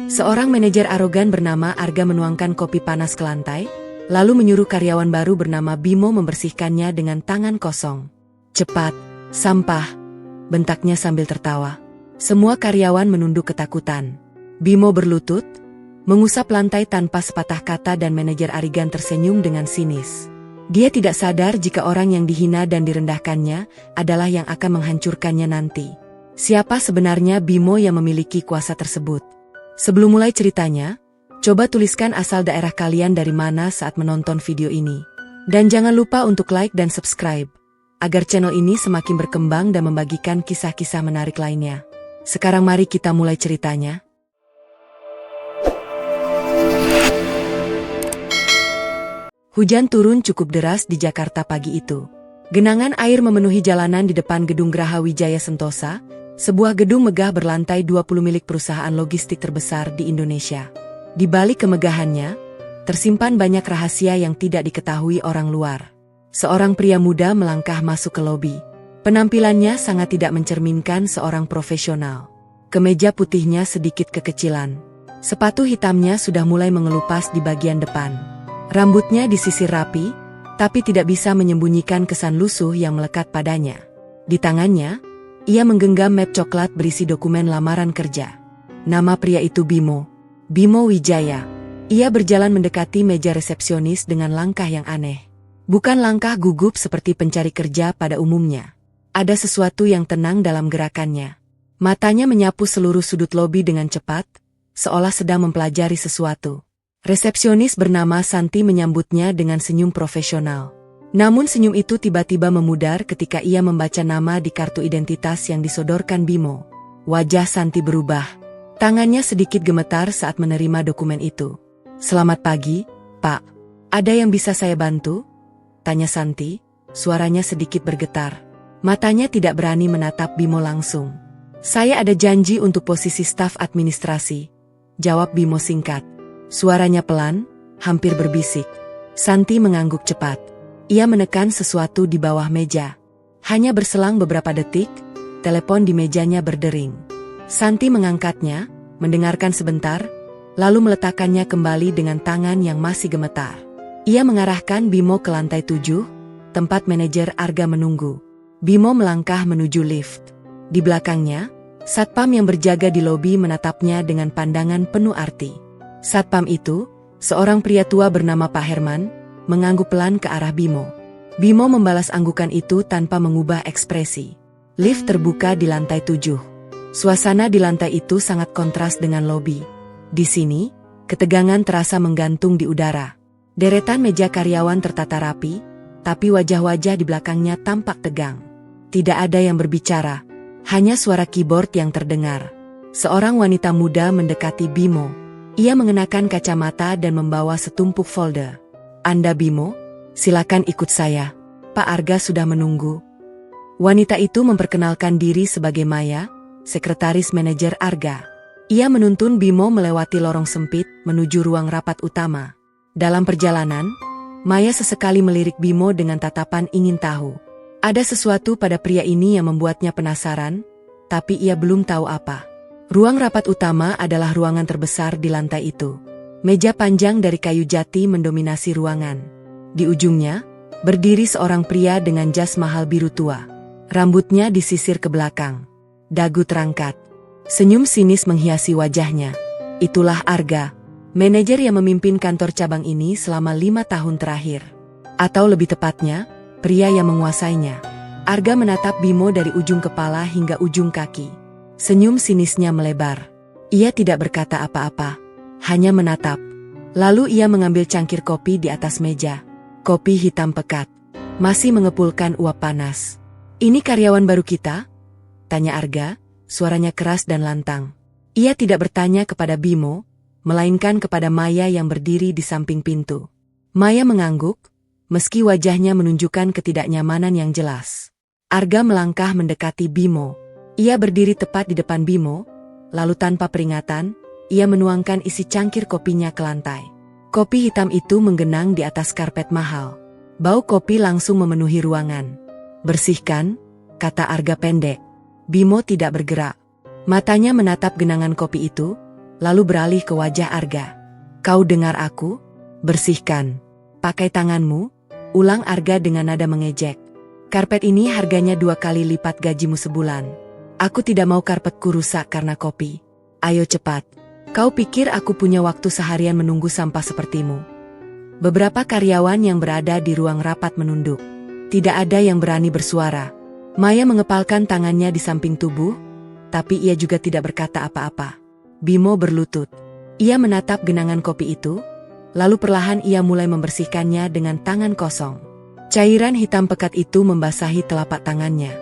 Seorang manajer arogan bernama Arga menuangkan kopi panas ke lantai, lalu menyuruh karyawan baru bernama Bimo membersihkannya dengan tangan kosong. "Cepat, sampah," bentaknya sambil tertawa. Semua karyawan menunduk ketakutan. Bimo berlutut, mengusap lantai tanpa sepatah kata dan manajer arogan tersenyum dengan sinis. Dia tidak sadar jika orang yang dihina dan direndahkannya adalah yang akan menghancurkannya nanti. Siapa sebenarnya Bimo yang memiliki kuasa tersebut? Sebelum mulai ceritanya, coba tuliskan asal daerah kalian dari mana saat menonton video ini. Dan jangan lupa untuk like dan subscribe, agar channel ini semakin berkembang dan membagikan kisah-kisah menarik lainnya. Sekarang mari kita mulai ceritanya. Hujan turun cukup deras di Jakarta pagi itu. Genangan air memenuhi jalanan di depan gedung Graha Wijaya Sentosa, sebuah gedung megah berlantai 20 milik perusahaan logistik terbesar di Indonesia. Di balik kemegahannya, tersimpan banyak rahasia yang tidak diketahui orang luar. Seorang pria muda melangkah masuk ke lobi. Penampilannya sangat tidak mencerminkan seorang profesional. Kemeja putihnya sedikit kekecilan. Sepatu hitamnya sudah mulai mengelupas di bagian depan. Rambutnya disisir rapi, tapi tidak bisa menyembunyikan kesan lusuh yang melekat padanya. Di tangannya, ia menggenggam map coklat berisi dokumen lamaran kerja. Nama pria itu Bimo Wijaya. Ia berjalan mendekati meja resepsionis dengan langkah yang aneh. Bukan langkah gugup seperti pencari kerja pada umumnya. Ada sesuatu yang tenang dalam gerakannya. Matanya menyapu seluruh sudut lobi dengan cepat, seolah sedang mempelajari sesuatu. Resepsionis bernama Santi menyambutnya dengan senyum profesional. Namun senyum itu tiba-tiba memudar ketika ia membaca nama di kartu identitas yang disodorkan Bimo. Wajah Santi berubah. Tangannya sedikit gemetar saat menerima dokumen itu. "Selamat pagi, Pak. Ada yang bisa saya bantu?" tanya Santi, suaranya sedikit bergetar. Matanya tidak berani menatap Bimo langsung. "Saya ada janji untuk posisi staf administrasi," jawab Bimo singkat. Suaranya pelan, hampir berbisik. Santi mengangguk cepat. Ia menekan sesuatu di bawah meja. Hanya berselang beberapa detik, telepon di mejanya berdering. Santi mengangkatnya, mendengarkan sebentar, lalu meletakkannya kembali dengan tangan yang masih gemetar. Ia mengarahkan Bimo ke lantai 7, tempat manajer Arga menunggu. Bimo melangkah menuju lift. Di belakangnya, satpam yang berjaga di lobi menatapnya dengan pandangan penuh arti. Satpam itu, seorang pria tua bernama Pak Herman, mengangguk pelan ke arah Bimo. Bimo membalas anggukan itu tanpa mengubah ekspresi. Lift terbuka di lantai 7. Suasana di lantai itu sangat kontras dengan lobi. Di sini, ketegangan terasa menggantung di udara. Deretan meja karyawan tertata rapi, tapi wajah-wajah di belakangnya tampak tegang. Tidak ada yang berbicara, hanya suara keyboard yang terdengar. Seorang wanita muda mendekati Bimo. Ia mengenakan kacamata dan membawa setumpuk folder. "Anda Bimo? Silakan ikut saya. Pak Arga sudah menunggu." Wanita itu memperkenalkan diri sebagai Maya, sekretaris manajer Arga. Ia menuntun Bimo melewati lorong sempit menuju ruang rapat utama. Dalam perjalanan, Maya sesekali melirik Bimo dengan tatapan ingin tahu. Ada sesuatu pada pria ini yang membuatnya penasaran, tapi ia belum tahu apa. Ruang rapat utama adalah ruangan terbesar di lantai itu. Meja panjang dari kayu jati mendominasi ruangan. Di ujungnya, berdiri seorang pria dengan jas mahal biru tua. Rambutnya disisir ke belakang. Dagu terangkat. Senyum sinis menghiasi wajahnya. Itulah Arga, manajer yang memimpin kantor cabang ini selama 5 tahun terakhir. Atau lebih tepatnya, pria yang menguasainya. Arga menatap Bimo dari ujung kepala hingga ujung kaki. Senyum sinisnya melebar. Ia tidak berkata apa-apa. Hanya menatap. Lalu ia mengambil cangkir kopi di atas meja. Kopi hitam pekat. Masih mengepulkan uap panas. "Ini karyawan baru kita?" tanya Arga, suaranya keras dan lantang. Ia tidak bertanya kepada Bimo, melainkan kepada Maya yang berdiri di samping pintu. Maya mengangguk, meski wajahnya menunjukkan ketidaknyamanan yang jelas. Arga melangkah mendekati Bimo. Ia berdiri tepat di depan Bimo, lalu tanpa peringatan, ia menuangkan isi cangkir kopinya ke lantai. Kopi hitam itu menggenang di atas karpet mahal. Bau kopi langsung memenuhi ruangan. "Bersihkan," kata Arga pendek. Bimo tidak bergerak. Matanya menatap genangan kopi itu, lalu beralih ke wajah Arga. Kau dengar aku? Bersihkan. Pakai tanganmu, ulang Arga dengan nada mengejek. Karpet ini harganya 2 kali lipat gajimu sebulan. Aku tidak mau karpetku rusak karena kopi. Ayo cepat. Kau pikir aku punya waktu seharian menunggu sampah sepertimu? Beberapa karyawan yang berada di ruang rapat menunduk. Tidak ada yang berani bersuara. Maya mengepalkan tangannya di samping tubuh, tapi ia juga tidak berkata apa-apa. Bimo berlutut. Ia menatap genangan kopi itu, lalu perlahan ia mulai membersihkannya dengan tangan kosong. Cairan hitam pekat itu membasahi telapak tangannya.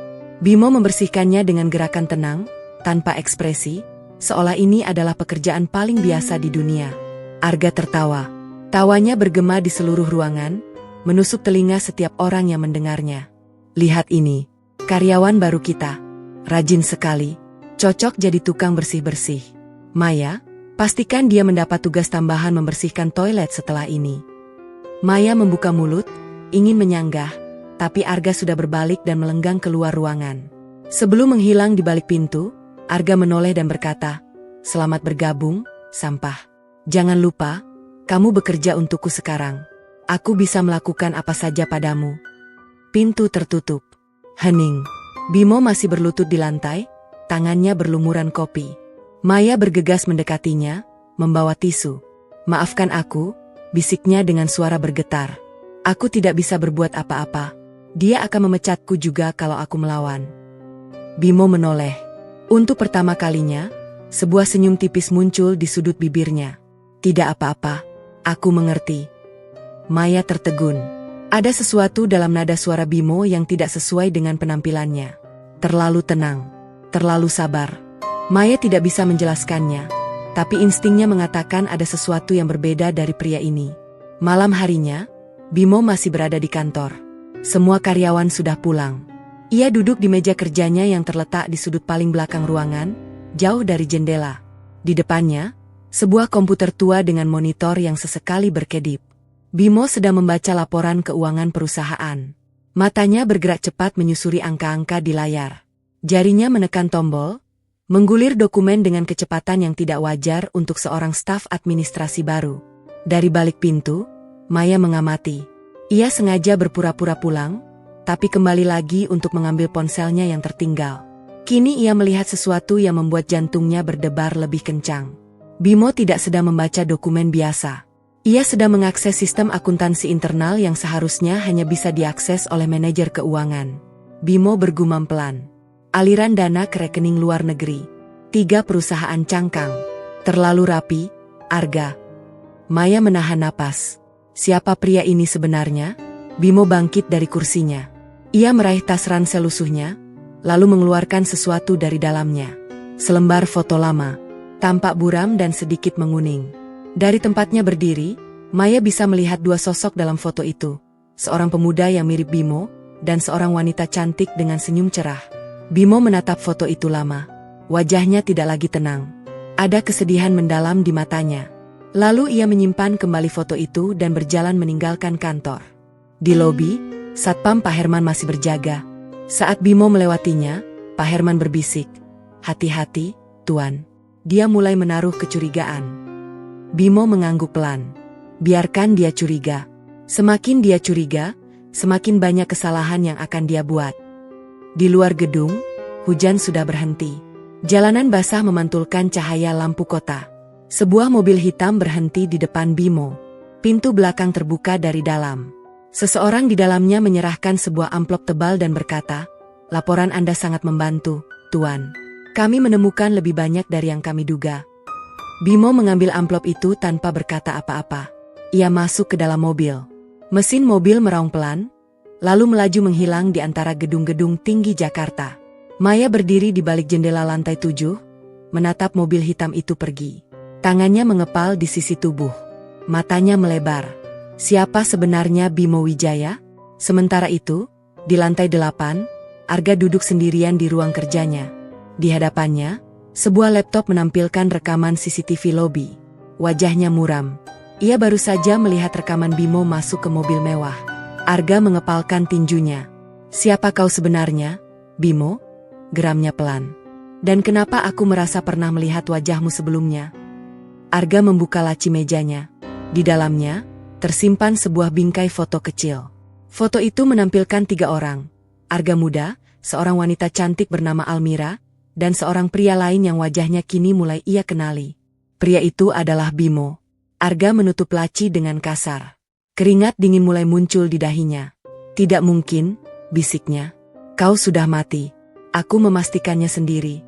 Bimo membersihkannya dengan gerakan tenang, tanpa ekspresi, seolah ini adalah pekerjaan paling biasa di dunia. Arga tertawa. Tawanya bergema di seluruh ruangan, menusuk telinga setiap orang yang mendengarnya. Lihat ini, karyawan baru kita. Rajin sekali. Cocok jadi tukang bersih-bersih. Maya, pastikan dia mendapat tugas tambahan membersihkan toilet setelah ini. Maya membuka mulut, ingin menyanggah, tapi Arga sudah berbalik dan melenggang keluar ruangan. Sebelum menghilang di balik pintu, Arga menoleh dan berkata, "Selamat bergabung, sampah. Jangan lupa, kamu bekerja untukku sekarang. Aku bisa melakukan apa saja padamu." Pintu tertutup. Hening. Bimo masih berlutut di lantai, tangannya berlumuran kopi. Maya bergegas mendekatinya, membawa tisu. "Maafkan aku," bisiknya dengan suara bergetar. "Aku tidak bisa berbuat apa-apa. Dia akan memecatku juga kalau aku melawan." Bimo menoleh. Untuk pertama kalinya, sebuah senyum tipis muncul di sudut bibirnya. "Tidak apa-apa, aku mengerti." Maya tertegun. Ada sesuatu dalam nada suara Bimo yang tidak sesuai dengan penampilannya. Terlalu tenang, terlalu sabar. Maya tidak bisa menjelaskannya, tapi instingnya mengatakan ada sesuatu yang berbeda dari pria ini. Malam harinya, Bimo masih berada di kantor. Semua karyawan sudah pulang. Ia duduk di meja kerjanya yang terletak di sudut paling belakang ruangan, jauh dari jendela. Di depannya, sebuah komputer tua dengan monitor yang sesekali berkedip. Bimo sedang membaca laporan keuangan perusahaan. Matanya bergerak cepat menyusuri angka-angka di layar. Jarinya menekan tombol, menggulir dokumen dengan kecepatan yang tidak wajar untuk seorang staf administrasi baru. Dari balik pintu, Maya mengamati. Ia sengaja berpura-pura pulang, tapi kembali lagi untuk mengambil ponselnya yang tertinggal. Kini ia melihat sesuatu yang membuat jantungnya berdebar lebih kencang. Bimo tidak sedang membaca dokumen biasa. Ia sedang mengakses sistem akuntansi internal yang seharusnya hanya bisa diakses oleh manajer keuangan. Bimo bergumam pelan. Aliran dana ke rekening luar negeri. 3 perusahaan cangkang. Terlalu rapi, Arga. Maya menahan napas. Siapa pria ini sebenarnya? Bimo bangkit dari kursinya. Ia meraih tas ransel lusuhnya, lalu mengeluarkan sesuatu dari dalamnya. Selembar foto lama, tampak buram dan sedikit menguning. Dari tempatnya berdiri, Maya bisa melihat 2 sosok dalam foto itu. Seorang pemuda yang mirip Bimo, dan seorang wanita cantik dengan senyum cerah. Bimo menatap foto itu lama. Wajahnya tidak lagi tenang. Ada kesedihan mendalam di matanya. Lalu ia menyimpan kembali foto itu dan berjalan meninggalkan kantor. Di lobi, Satpam Pak Herman masih berjaga. Saat Bimo melewatinya, Pak Herman berbisik, "Hati-hati, Tuan." Dia mulai menaruh kecurigaan. Bimo mengangguk pelan. Biarkan dia curiga. Semakin dia curiga, semakin banyak kesalahan yang akan dia buat. Di luar gedung, hujan sudah berhenti. Jalanan basah memantulkan cahaya lampu kota. Sebuah mobil hitam berhenti di depan Bimo. Pintu belakang terbuka dari dalam. Seseorang di dalamnya menyerahkan sebuah amplop tebal dan berkata, "Laporan Anda sangat membantu, Tuan. Kami menemukan lebih banyak dari yang kami duga." Bimo mengambil amplop itu tanpa berkata apa-apa. Ia masuk ke dalam mobil. Mesin mobil meraung pelan, lalu melaju menghilang di antara gedung-gedung tinggi Jakarta. Maya berdiri di balik jendela lantai 7, menatap mobil hitam itu pergi. Tangannya mengepal di sisi tubuh. Matanya melebar. Siapa sebenarnya Bimo Wijaya? Sementara itu, di lantai 8, Arga duduk sendirian di ruang kerjanya. Di hadapannya, sebuah laptop menampilkan rekaman CCTV lobi. Wajahnya muram. Ia baru saja melihat rekaman Bimo masuk ke mobil mewah. Arga mengepalkan tinjunya. "Siapa kau sebenarnya, Bimo?" Geramnya pelan. "Dan kenapa aku merasa pernah melihat wajahmu sebelumnya?" Arga membuka laci mejanya. Di dalamnya, tersimpan sebuah bingkai foto kecil. Foto itu menampilkan 3 orang. Arga muda, seorang wanita cantik bernama Almira, dan seorang pria lain yang wajahnya kini mulai ia kenali. Pria itu adalah Bimo. Arga menutup laci dengan kasar. Keringat dingin mulai muncul di dahinya. Tidak mungkin, bisiknya. Kau sudah mati. Aku memastikannya sendiri.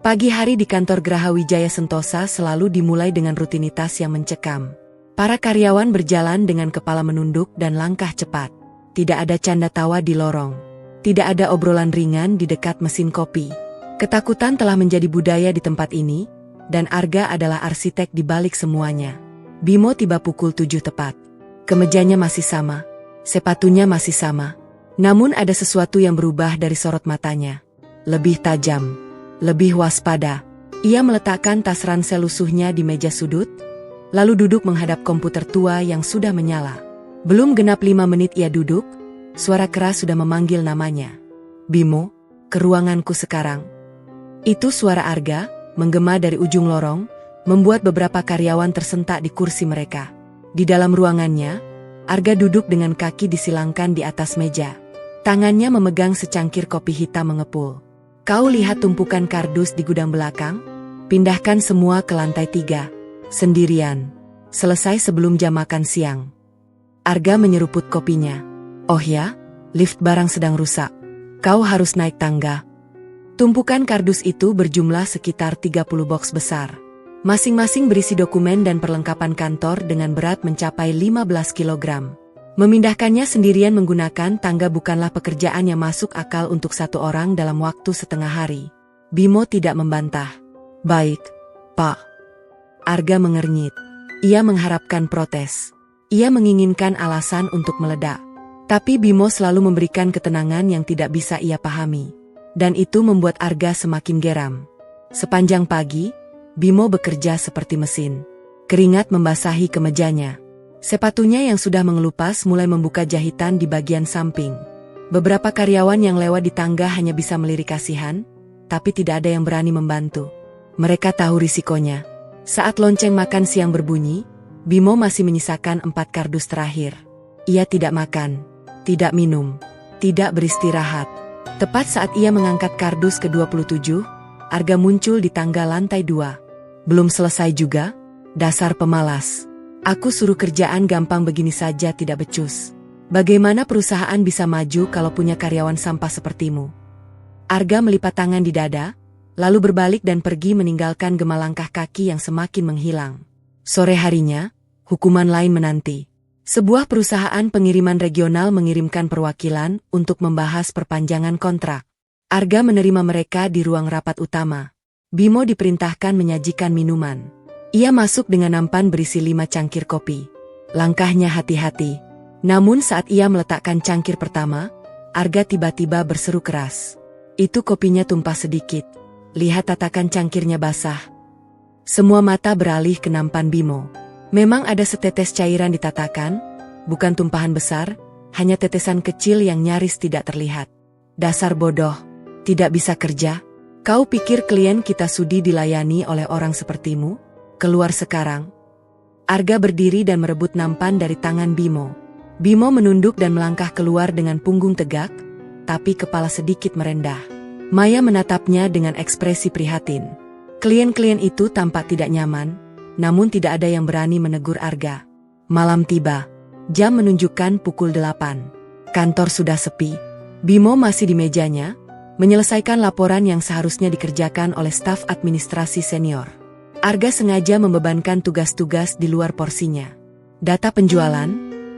Pagi hari di kantor Graha Wijaya Sentosa selalu dimulai dengan rutinitas yang mencekam. Para karyawan berjalan dengan kepala menunduk dan langkah cepat. Tidak ada canda tawa di lorong. Tidak ada obrolan ringan di dekat mesin kopi. Ketakutan telah menjadi budaya di tempat ini, dan Arga adalah arsitek di balik semuanya. Bimo tiba pukul 7 tepat. Kemejanya masih sama. Sepatunya masih sama. Namun ada sesuatu yang berubah dari sorot matanya. Lebih tajam. Lebih waspada. Ia meletakkan tas ransel lusuhnya di meja sudut, lalu duduk menghadap komputer tua yang sudah menyala. Belum genap 5 menit ia duduk, suara keras sudah memanggil namanya. Bimo, ke ruanganku sekarang. Itu suara Arga, menggema dari ujung lorong, membuat beberapa karyawan tersentak di kursi mereka. Di dalam ruangannya, Arga duduk dengan kaki disilangkan di atas meja. Tangannya memegang secangkir kopi hitam mengepul. Kau lihat tumpukan kardus di gudang belakang? Pindahkan semua ke lantai 3. Sendirian. Selesai sebelum jam makan siang. Arga menyeruput kopinya. Oh ya, lift barang sedang rusak. Kau harus naik tangga. Tumpukan kardus itu berjumlah sekitar 30 box besar. Masing-masing berisi dokumen dan perlengkapan kantor dengan berat mencapai 15 kg. Memindahkannya sendirian menggunakan tangga bukanlah pekerjaan yang masuk akal untuk 1 orang dalam waktu setengah hari. Bimo tidak membantah. Baik, Pak. Arga mengernyit. Ia mengharapkan protes. Ia menginginkan alasan untuk meledak. Tapi Bimo selalu memberikan ketenangan yang tidak bisa ia pahami. Dan itu membuat Arga semakin geram. Sepanjang pagi, Bimo bekerja seperti mesin. Keringat membasahi kemejanya. Sepatunya yang sudah mengelupas mulai membuka jahitan di bagian samping. Beberapa karyawan yang lewat di tangga hanya bisa melirik kasihan, tapi tidak ada yang berani membantu. Mereka tahu risikonya. Saat lonceng makan siang berbunyi, Bimo masih menyisakan 4 kardus terakhir. Ia tidak makan, tidak minum, tidak beristirahat. Tepat saat ia mengangkat kardus ke-27, Arga muncul di tangga lantai 2. Belum selesai juga? Dasar pemalas. Aku suruh kerjaan gampang begini saja tidak becus. Bagaimana perusahaan bisa maju kalau punya karyawan sampah sepertimu? Arga melipat tangan di dada, lalu berbalik dan pergi meninggalkan gema langkah kaki yang semakin menghilang. Sore harinya, hukuman lain menanti. Sebuah perusahaan pengiriman regional mengirimkan perwakilan untuk membahas perpanjangan kontrak. Arga menerima mereka di ruang rapat utama. Bimo diperintahkan menyajikan minuman. Ia masuk dengan nampan berisi 5 cangkir kopi. Langkahnya hati-hati. Namun saat ia meletakkan cangkir pertama, Arga tiba-tiba berseru keras. Itu kopinya tumpah sedikit. Lihat tatakan cangkirnya basah. Semua mata beralih ke nampan Bimo. Memang ada setetes cairan di tatakan, bukan tumpahan besar, hanya tetesan kecil yang nyaris tidak terlihat. Dasar bodoh, tidak bisa kerja. Kau pikir klien kita sudi dilayani oleh orang sepertimu? Keluar sekarang. Arga berdiri dan merebut nampan dari tangan Bimo. Bimo menunduk dan melangkah keluar dengan punggung tegak, tapi kepala sedikit merendah. Maya menatapnya dengan ekspresi prihatin. Klien-klien itu tampak tidak nyaman, namun tidak ada yang berani menegur Arga. Malam tiba. Jam menunjukkan pukul 8. Kantor sudah sepi. Bimo masih di mejanya, menyelesaikan laporan yang seharusnya dikerjakan oleh staf administrasi senior. Arga sengaja membebankan tugas-tugas di luar porsinya. Data penjualan,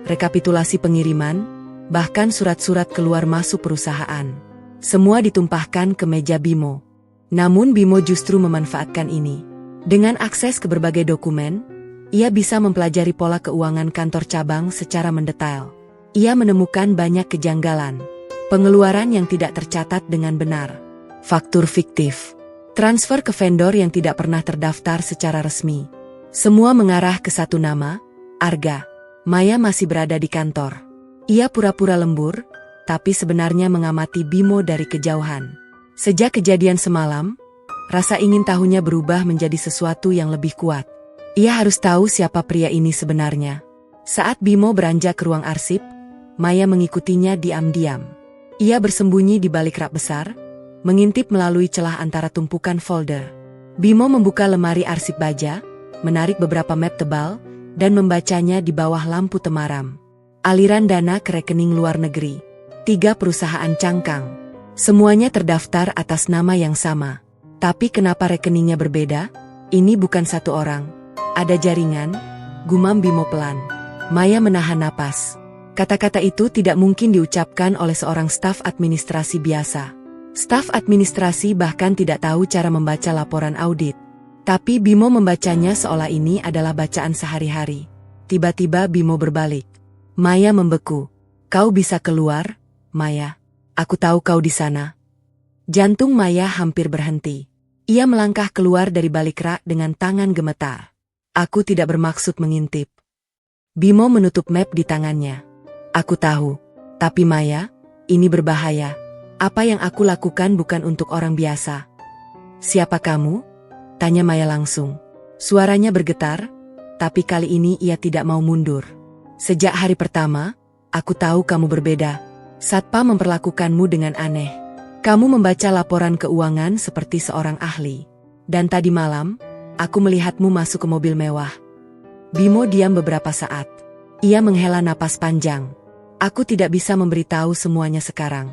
rekapitulasi pengiriman, bahkan surat-surat keluar masuk perusahaan. Semua ditumpahkan ke meja Bimo. Namun Bimo justru memanfaatkan ini. Dengan akses ke berbagai dokumen, ia bisa mempelajari pola keuangan kantor cabang secara mendetail. Ia menemukan banyak kejanggalan. Pengeluaran yang tidak tercatat dengan benar. Faktur fiktif. Transfer ke vendor yang tidak pernah terdaftar secara resmi. Semua mengarah ke satu nama, Arga. Maya masih berada di kantor. Ia pura-pura lembur, tapi sebenarnya mengamati Bimo dari kejauhan. Sejak kejadian semalam, rasa ingin tahunya berubah menjadi sesuatu yang lebih kuat. Ia harus tahu siapa pria ini sebenarnya. Saat Bimo beranjak ke ruang arsip, Maya mengikutinya diam-diam. Ia bersembunyi di balik rak besar, mengintip melalui celah antara tumpukan folder. Bimo membuka lemari arsip baja, menarik beberapa map tebal, dan membacanya di bawah lampu temaram. Aliran dana ke rekening luar negeri. 3 perusahaan cangkang. Semuanya terdaftar atas nama yang sama. Tapi kenapa rekeningnya berbeda? Ini bukan satu orang. Ada jaringan, gumam Bimo pelan. Maya menahan napas. Kata-kata itu tidak mungkin diucapkan oleh seorang staf administrasi biasa. Staf administrasi bahkan tidak tahu cara membaca laporan audit. Tapi Bimo membacanya seolah ini adalah bacaan sehari-hari. Tiba-tiba Bimo berbalik. Maya membeku. Kau bisa keluar, Maya. Aku tahu kau di sana. Jantung Maya hampir berhenti. Ia melangkah keluar dari balik rak dengan tangan gemetar. Aku tidak bermaksud mengintip. Bimo menutup map di tangannya. Aku tahu. Tapi Maya, ini berbahaya. Apa yang aku lakukan bukan untuk orang biasa. Siapa kamu? Tanya Maya langsung. Suaranya bergetar, tapi kali ini ia tidak mau mundur. Sejak hari pertama, aku tahu kamu berbeda. Satpam memperlakukanmu dengan aneh. Kamu membaca laporan keuangan seperti seorang ahli. Dan tadi malam, aku melihatmu masuk ke mobil mewah. Bimo diam beberapa saat. Ia menghela napas panjang. Aku tidak bisa memberitahu semuanya sekarang.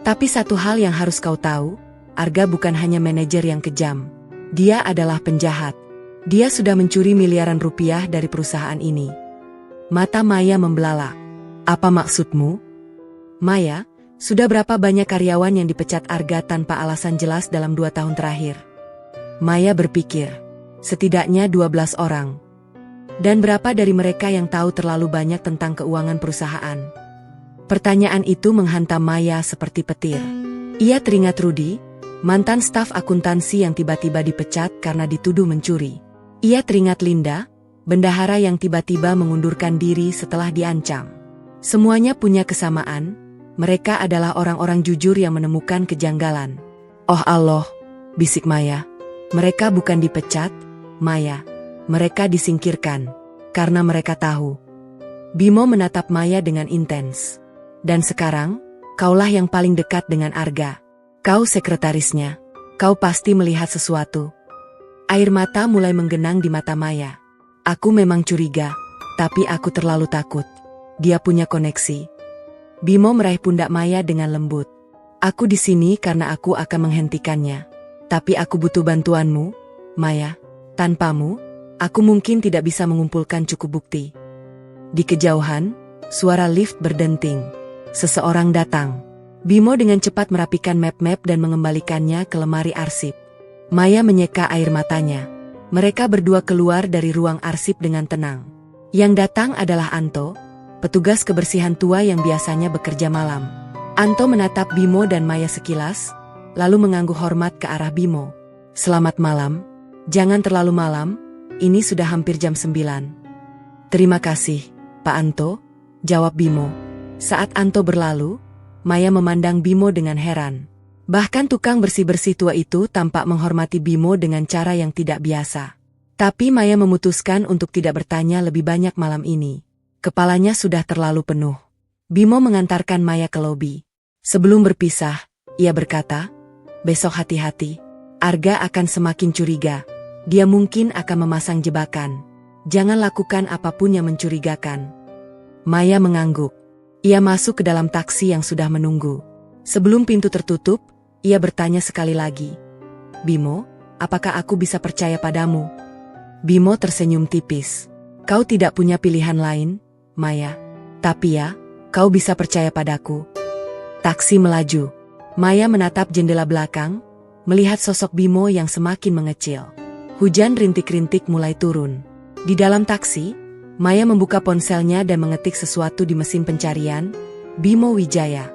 Tapi satu hal yang harus kau tahu, Arga bukan hanya manajer yang kejam. Dia adalah penjahat. Dia sudah mencuri miliaran rupiah dari perusahaan ini. Mata Maya membelalak. Apa maksudmu? Maya, sudah berapa banyak karyawan yang dipecat Arga tanpa alasan jelas dalam 2 tahun terakhir? Maya berpikir. Setidaknya 12 orang. Dan berapa dari mereka yang tahu terlalu banyak tentang keuangan perusahaan? Pertanyaan itu menghantam Maya seperti petir. Ia teringat Rudy, mantan staf akuntansi yang tiba-tiba dipecat karena dituduh mencuri. Ia teringat Linda, bendahara yang tiba-tiba mengundurkan diri setelah diancam. Semuanya punya kesamaan, mereka adalah orang-orang jujur yang menemukan kejanggalan. Oh Allah, bisik Maya. Mereka bukan dipecat, Maya. Mereka disingkirkan, karena mereka tahu. Bimo menatap Maya dengan intens. Dan sekarang, kaulah yang paling dekat dengan Arga. Kau sekretarisnya. Kau pasti melihat sesuatu. Air mata mulai menggenang di mata Maya. Aku memang curiga, tapi aku terlalu takut. Dia punya koneksi. Bimo meraih pundak Maya dengan lembut. Aku di sini karena aku akan menghentikannya. Tapi aku butuh bantuanmu, Maya. Tanpamu, aku mungkin tidak bisa mengumpulkan cukup bukti. Di kejauhan, suara lift berdenting. Seseorang datang. Bimo dengan cepat merapikan map-map dan mengembalikannya ke lemari arsip. Maya menyeka air matanya. Mereka berdua keluar dari ruang arsip dengan tenang. Yang datang adalah Anto, petugas kebersihan tua yang biasanya bekerja malam. Anto menatap Bimo dan Maya sekilas, lalu mengangguk hormat ke arah Bimo. Selamat malam. Jangan terlalu malam, ini sudah hampir jam 9. Terima kasih, Pak Anto, jawab Bimo. Saat Anto berlalu, Maya memandang Bimo dengan heran. Bahkan tukang bersih-bersih tua itu tampak menghormati Bimo dengan cara yang tidak biasa. Tapi Maya memutuskan untuk tidak bertanya lebih banyak malam ini. Kepalanya sudah terlalu penuh. Bimo mengantarkan Maya ke lobi. Sebelum berpisah, ia berkata, besok hati-hati. Arga akan semakin curiga. Dia mungkin akan memasang jebakan. Jangan lakukan apapun yang mencurigakan. Maya mengangguk. Ia masuk ke dalam taksi yang sudah menunggu. Sebelum pintu tertutup, ia bertanya sekali lagi. Bimo, apakah aku bisa percaya padamu? Bimo tersenyum tipis. Kau tidak punya pilihan lain, Maya. Tapi ya, kau bisa percaya padaku. Taksi melaju. Maya menatap jendela belakang, melihat sosok Bimo yang semakin mengecil. Hujan rintik-rintik mulai turun. Di dalam taksi, Maya membuka ponselnya dan mengetik sesuatu di mesin pencarian, Bimo Wijaya.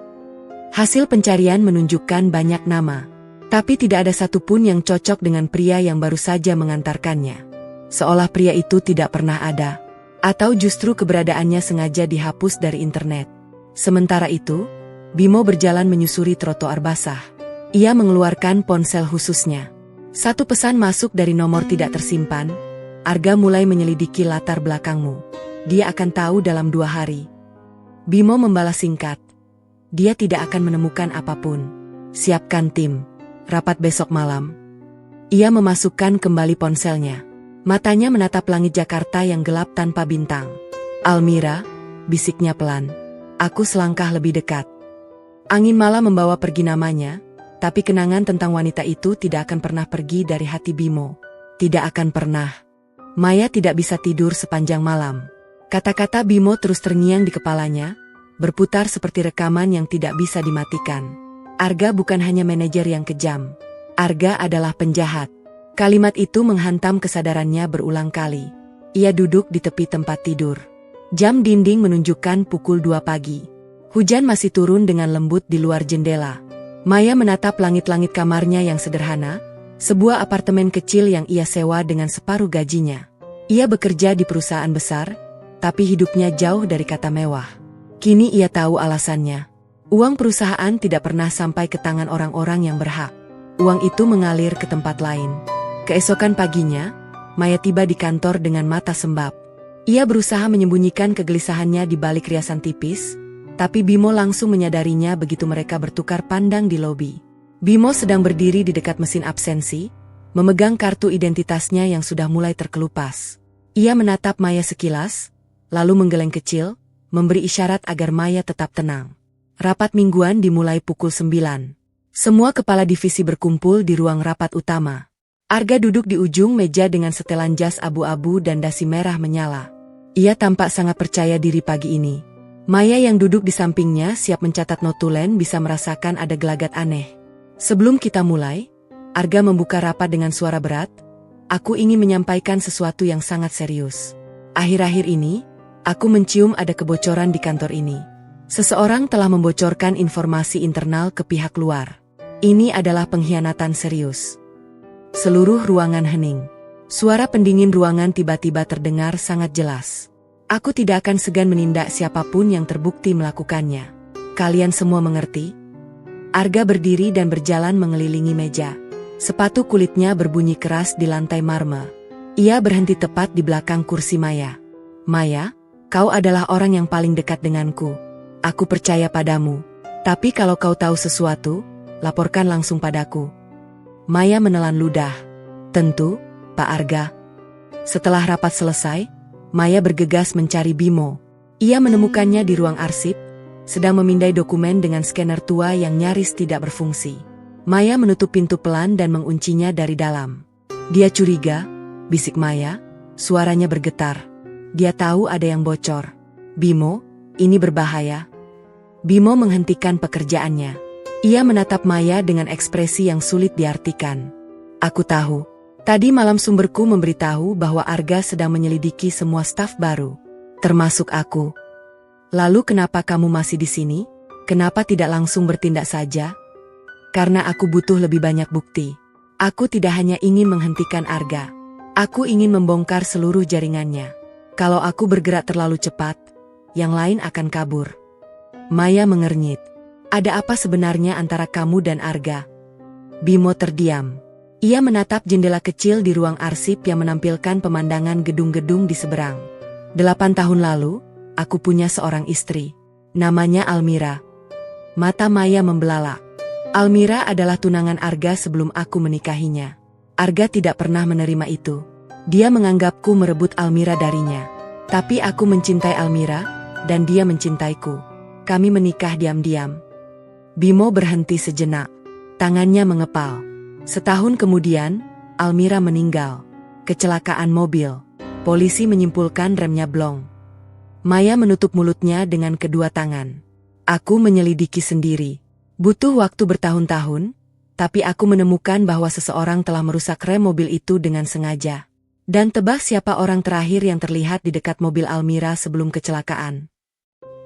Hasil pencarian menunjukkan banyak nama, tapi tidak ada satupun yang cocok dengan pria yang baru saja mengantarkannya. Seolah pria itu tidak pernah ada, atau justru keberadaannya sengaja dihapus dari internet. Sementara itu, Bimo berjalan menyusuri trotoar basah. Ia mengeluarkan ponsel khususnya. Satu pesan masuk dari nomor tidak tersimpan. Arga mulai menyelidiki latar belakangmu. Dia akan tahu dalam 2 hari. Bimo membalas singkat. Dia tidak akan menemukan apapun. Siapkan tim. Rapat besok malam. Ia memasukkan kembali ponselnya. Matanya menatap langit Jakarta yang gelap tanpa bintang. Almira, bisiknya pelan. Aku selangkah lebih dekat. Angin malam membawa pergi namanya, tapi kenangan tentang wanita itu tidak akan pernah pergi dari hati Bimo. Tidak akan pernah. Maya tidak bisa tidur sepanjang malam. Kata-kata Bimo terus terngiang di kepalanya, berputar seperti rekaman yang tidak bisa dimatikan. Arga bukan hanya manajer yang kejam. Arga adalah penjahat. Kalimat itu menghantam kesadarannya berulang kali. Ia duduk di tepi tempat tidur. Jam dinding menunjukkan pukul 2 pagi. Hujan masih turun dengan lembut di luar jendela. Maya menatap langit-langit kamarnya yang sederhana, sebuah apartemen kecil yang ia sewa dengan separuh gajinya. Ia bekerja di perusahaan besar, tapi hidupnya jauh dari kata mewah. Kini ia tahu alasannya. Uang perusahaan tidak pernah sampai ke tangan orang-orang yang berhak. Uang itu mengalir ke tempat lain. Keesokan paginya, Maya tiba di kantor dengan mata sembab. Ia berusaha menyembunyikan kegelisahannya di balik riasan tipis, tapi Bimo langsung menyadarinya begitu mereka bertukar pandang di lobi. Bimo sedang berdiri di dekat mesin absensi, memegang kartu identitasnya yang sudah mulai terkelupas. Ia menatap Maya sekilas, lalu menggeleng kecil, memberi isyarat agar Maya tetap tenang. Rapat mingguan dimulai pukul 9. Semua kepala divisi berkumpul di ruang rapat utama. Arga duduk di ujung meja dengan setelan jas abu-abu dan dasi merah menyala. Ia tampak sangat percaya diri pagi ini. Maya yang duduk di sampingnya siap mencatat notulen bisa merasakan ada gelagat aneh. Sebelum kita mulai, Arga membuka rapat dengan suara berat. Aku ingin menyampaikan sesuatu yang sangat serius. Akhir-akhir ini, aku mencium ada kebocoran di kantor ini. Seseorang telah membocorkan informasi internal ke pihak luar. Ini adalah pengkhianatan serius. Seluruh ruangan hening. Suara pendingin ruangan tiba-tiba terdengar sangat jelas. Aku tidak akan segan menindak siapapun yang terbukti melakukannya. Kalian semua mengerti? Arga berdiri dan berjalan mengelilingi meja. Sepatu kulitnya berbunyi keras di lantai marmer. Ia berhenti tepat di belakang kursi Maya. Maya, kau adalah orang yang paling dekat denganku. Aku percaya padamu. Tapi kalau kau tahu sesuatu, laporkan langsung padaku. Maya menelan ludah. Tentu, Pak Arga. Setelah rapat selesai, Maya bergegas mencari Bimo. Ia menemukannya di ruang arsip, sedang memindai dokumen dengan scanner tua yang nyaris tidak berfungsi. Maya menutup pintu pelan dan menguncinya dari dalam. Dia curiga, bisik Maya, suaranya bergetar. Dia tahu ada yang bocor. Bimo, ini berbahaya. Bimo menghentikan pekerjaannya. Ia menatap Maya dengan ekspresi yang sulit diartikan. Aku tahu. Tadi malam sumberku memberitahu bahwa Arga sedang menyelidiki semua staf baru, termasuk aku. Lalu kenapa kamu masih di sini? Kenapa tidak langsung bertindak saja? Karena aku butuh lebih banyak bukti. Aku tidak hanya ingin menghentikan Arga. Aku ingin membongkar seluruh jaringannya. Kalau aku bergerak terlalu cepat, yang lain akan kabur. Maya mengernyit. Ada apa sebenarnya antara kamu dan Arga? Bimo terdiam. Ia menatap jendela kecil di ruang arsip yang menampilkan pemandangan gedung-gedung di seberang. 8 tahun lalu, aku punya seorang istri. Namanya Almira. Mata Maya membelalak. Almira adalah tunangan Arga sebelum aku menikahinya. Arga tidak pernah menerima itu. Dia menganggapku merebut Almira darinya. Tapi aku mencintai Almira, dan dia mencintaiku. Kami menikah diam-diam. Bimo berhenti sejenak. Tangannya mengepal. Setahun kemudian, Almira meninggal. Kecelakaan mobil. Polisi menyimpulkan remnya blong. Maya menutup mulutnya dengan kedua tangan. Aku menyelidiki sendiri. Butuh waktu bertahun-tahun, tapi aku menemukan bahwa seseorang telah merusak rem mobil itu dengan sengaja. Dan tebak siapa orang terakhir yang terlihat di dekat mobil Almira sebelum kecelakaan.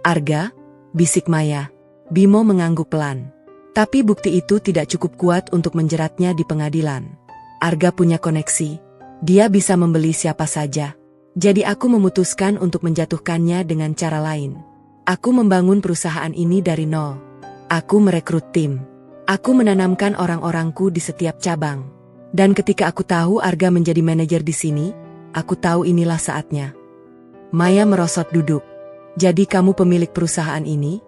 Arga, bisik Maya. Bimo mengangguk pelan. Tapi bukti itu tidak cukup kuat untuk menjeratnya di pengadilan. Arga punya koneksi. Dia bisa membeli siapa saja. Jadi aku memutuskan untuk menjatuhkannya dengan cara lain. Aku membangun perusahaan ini dari nol. Aku merekrut tim. Aku menanamkan orang-orangku di setiap cabang. Dan ketika aku tahu Arga menjadi manajer di sini, aku tahu inilah saatnya. Maya merosot duduk. Jadi kamu pemilik perusahaan ini?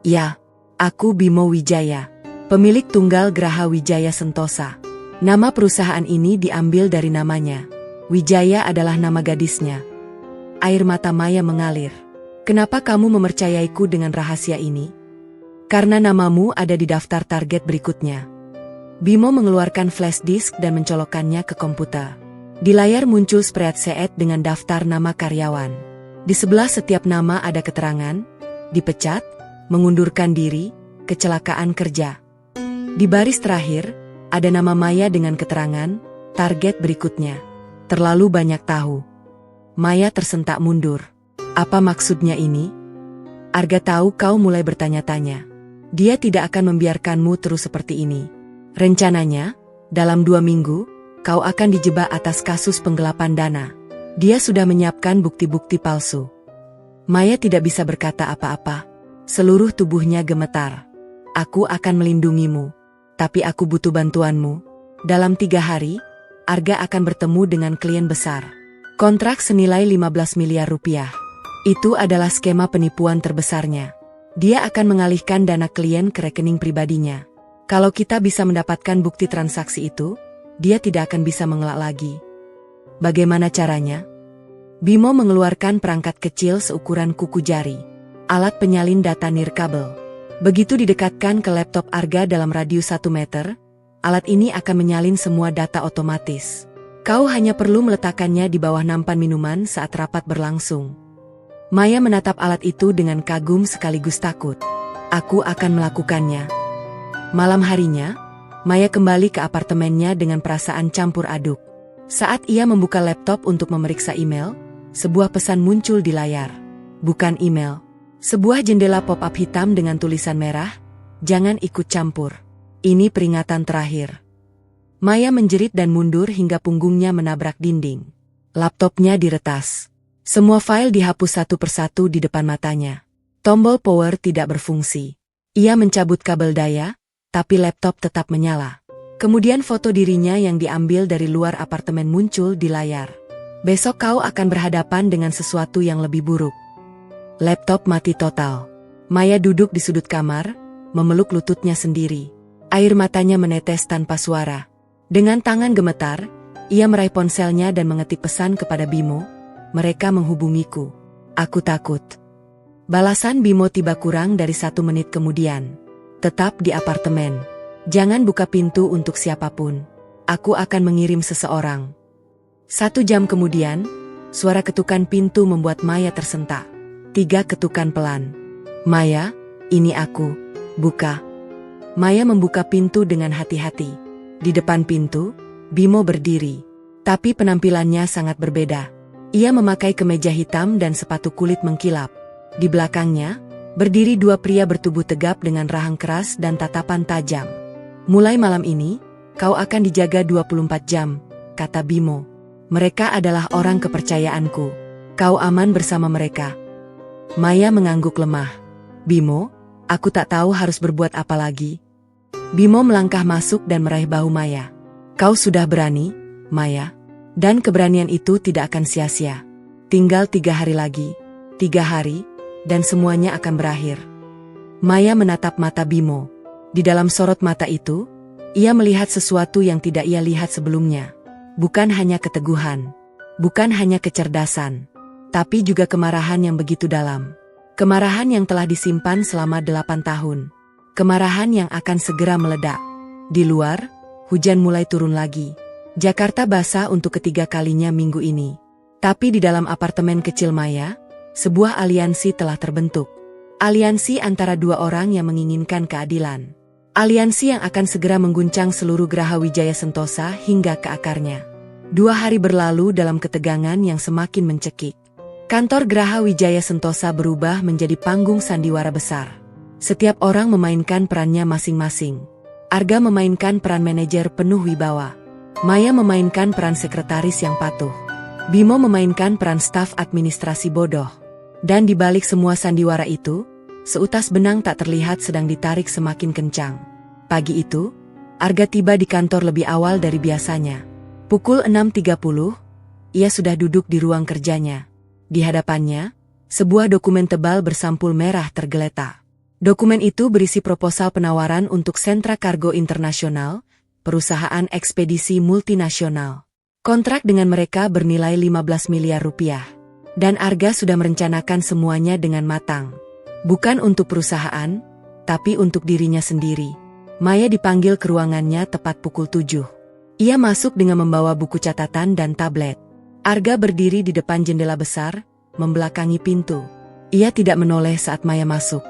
Ya, aku Bimo Wijaya, pemilik tunggal Graha Wijaya Sentosa. Nama perusahaan ini diambil dari namanya. Wijaya adalah nama gadisnya. Air mata Maya mengalir. Kenapa kamu mempercayaiku dengan rahasia ini? Karena namamu ada di daftar target berikutnya. Bimo mengeluarkan flash disk dan mencolokkannya ke komputer. Di layar muncul spreadsheet dengan daftar nama karyawan. Di sebelah setiap nama ada keterangan, dipecat, mengundurkan diri, kecelakaan kerja. Di baris terakhir, ada nama Maya dengan keterangan, target berikutnya. Terlalu banyak tahu. Maya tersentak mundur. Apa maksudnya ini? Arga tahu kau mulai bertanya-tanya. Dia tidak akan membiarkanmu terus seperti ini. Rencananya, dalam 2 minggu, kau akan dijebak atas kasus penggelapan dana. Dia sudah menyiapkan bukti-bukti palsu. Maya tidak bisa berkata apa-apa. Seluruh tubuhnya gemetar. Aku akan melindungimu. Tapi aku butuh bantuanmu. Dalam 3 hari, Arga akan bertemu dengan klien besar. Kontrak senilai 15 miliar rupiah. Itu adalah skema penipuan terbesarnya. Dia akan mengalihkan dana klien ke rekening pribadinya. Kalau kita bisa mendapatkan bukti transaksi itu, dia tidak akan bisa mengelak lagi. Bagaimana caranya? Bimo mengeluarkan perangkat kecil seukuran kuku jari. Alat penyalin data nirkabel. Begitu didekatkan ke laptop Arga dalam radius 1 meter, alat ini akan menyalin semua data otomatis. Kau hanya perlu meletakkannya di bawah nampan minuman saat rapat berlangsung. Maya menatap alat itu dengan kagum sekaligus takut. Aku akan melakukannya. Malam harinya, Maya kembali ke apartemennya dengan perasaan campur aduk. Saat ia membuka laptop untuk memeriksa email, sebuah pesan muncul di layar. Bukan email. Sebuah jendela pop-up hitam dengan tulisan merah, "Jangan ikut campur. Ini peringatan terakhir." Maya menjerit dan mundur hingga punggungnya menabrak dinding. Laptopnya diretas. Semua file dihapus satu persatu di depan matanya. Tombol power tidak berfungsi. Ia mencabut kabel daya, tapi laptop tetap menyala. Kemudian foto dirinya yang diambil dari luar apartemen muncul di layar. Besok kau akan berhadapan dengan sesuatu yang lebih buruk. Laptop mati total. Maya duduk di sudut kamar, memeluk lututnya sendiri. Air matanya menetes tanpa suara. Dengan tangan gemetar, ia meraih ponselnya dan mengetik pesan kepada Bimo. Mereka menghubungiku. Aku takut. Balasan Bimo tiba kurang dari 1 menit kemudian. Tetap di apartemen. Jangan buka pintu untuk siapapun. Aku akan mengirim seseorang. 1 jam kemudian, suara ketukan pintu membuat Maya tersentak. 3 ketukan pelan. Maya, ini aku. Buka. Maya membuka pintu dengan hati-hati. Di depan pintu, Bimo berdiri. Tapi penampilannya sangat berbeda. Ia memakai kemeja hitam dan sepatu kulit mengkilap. Di belakangnya, berdiri 2 pria bertubuh tegap dengan rahang keras dan tatapan tajam. Mulai malam ini, kau akan dijaga 24 jam, kata Bimo. Mereka adalah orang kepercayaanku. Kau aman bersama mereka. Maya mengangguk lemah. Bimo, aku tak tahu harus berbuat apa lagi. Bimo melangkah masuk dan meraih bahu Maya. Kau sudah berani, Maya. Dan keberanian itu tidak akan sia-sia. Tinggal 3 hari lagi. 3 hari, dan semuanya akan berakhir. Maya menatap mata Bimo. Di dalam sorot mata itu, ia melihat sesuatu yang tidak ia lihat sebelumnya. Bukan hanya keteguhan. Bukan hanya kecerdasan. Tapi juga kemarahan yang begitu dalam. Kemarahan yang telah disimpan selama 8 tahun. Kemarahan yang akan segera meledak. Di luar, hujan mulai turun lagi. Jakarta basah untuk ketiga kalinya minggu ini. Tapi di dalam apartemen kecil Maya, sebuah aliansi telah terbentuk. Aliansi antara 2 orang yang menginginkan keadilan. Aliansi yang akan segera mengguncang seluruh Graha Wijaya Sentosa hingga ke akarnya. 2 hari berlalu dalam ketegangan yang semakin mencekik. Kantor Graha Wijaya Sentosa berubah menjadi panggung sandiwara besar. Setiap orang memainkan perannya masing-masing. Arga memainkan peran manajer penuh wibawa. Maya memainkan peran sekretaris yang patuh. Bimo memainkan peran staf administrasi bodoh. Dan di balik semua sandiwara itu, seutas benang tak terlihat sedang ditarik semakin kencang. Pagi itu, Arga tiba di kantor lebih awal dari biasanya. Pukul 6.30, ia sudah duduk di ruang kerjanya. Di hadapannya, sebuah dokumen tebal bersampul merah tergeletak. Dokumen itu berisi proposal penawaran untuk Sentra Kargo Internasional, perusahaan ekspedisi multinasional. Kontrak dengan mereka bernilai 15 miliar rupiah. Dan Arga sudah merencanakan semuanya dengan matang. Bukan untuk perusahaan, tapi untuk dirinya sendiri. Maya dipanggil ke ruangannya tepat pukul 7. Ia masuk dengan membawa buku catatan dan tablet. Arga berdiri di depan jendela besar, membelakangi pintu. Ia tidak menoleh saat Maya masuk.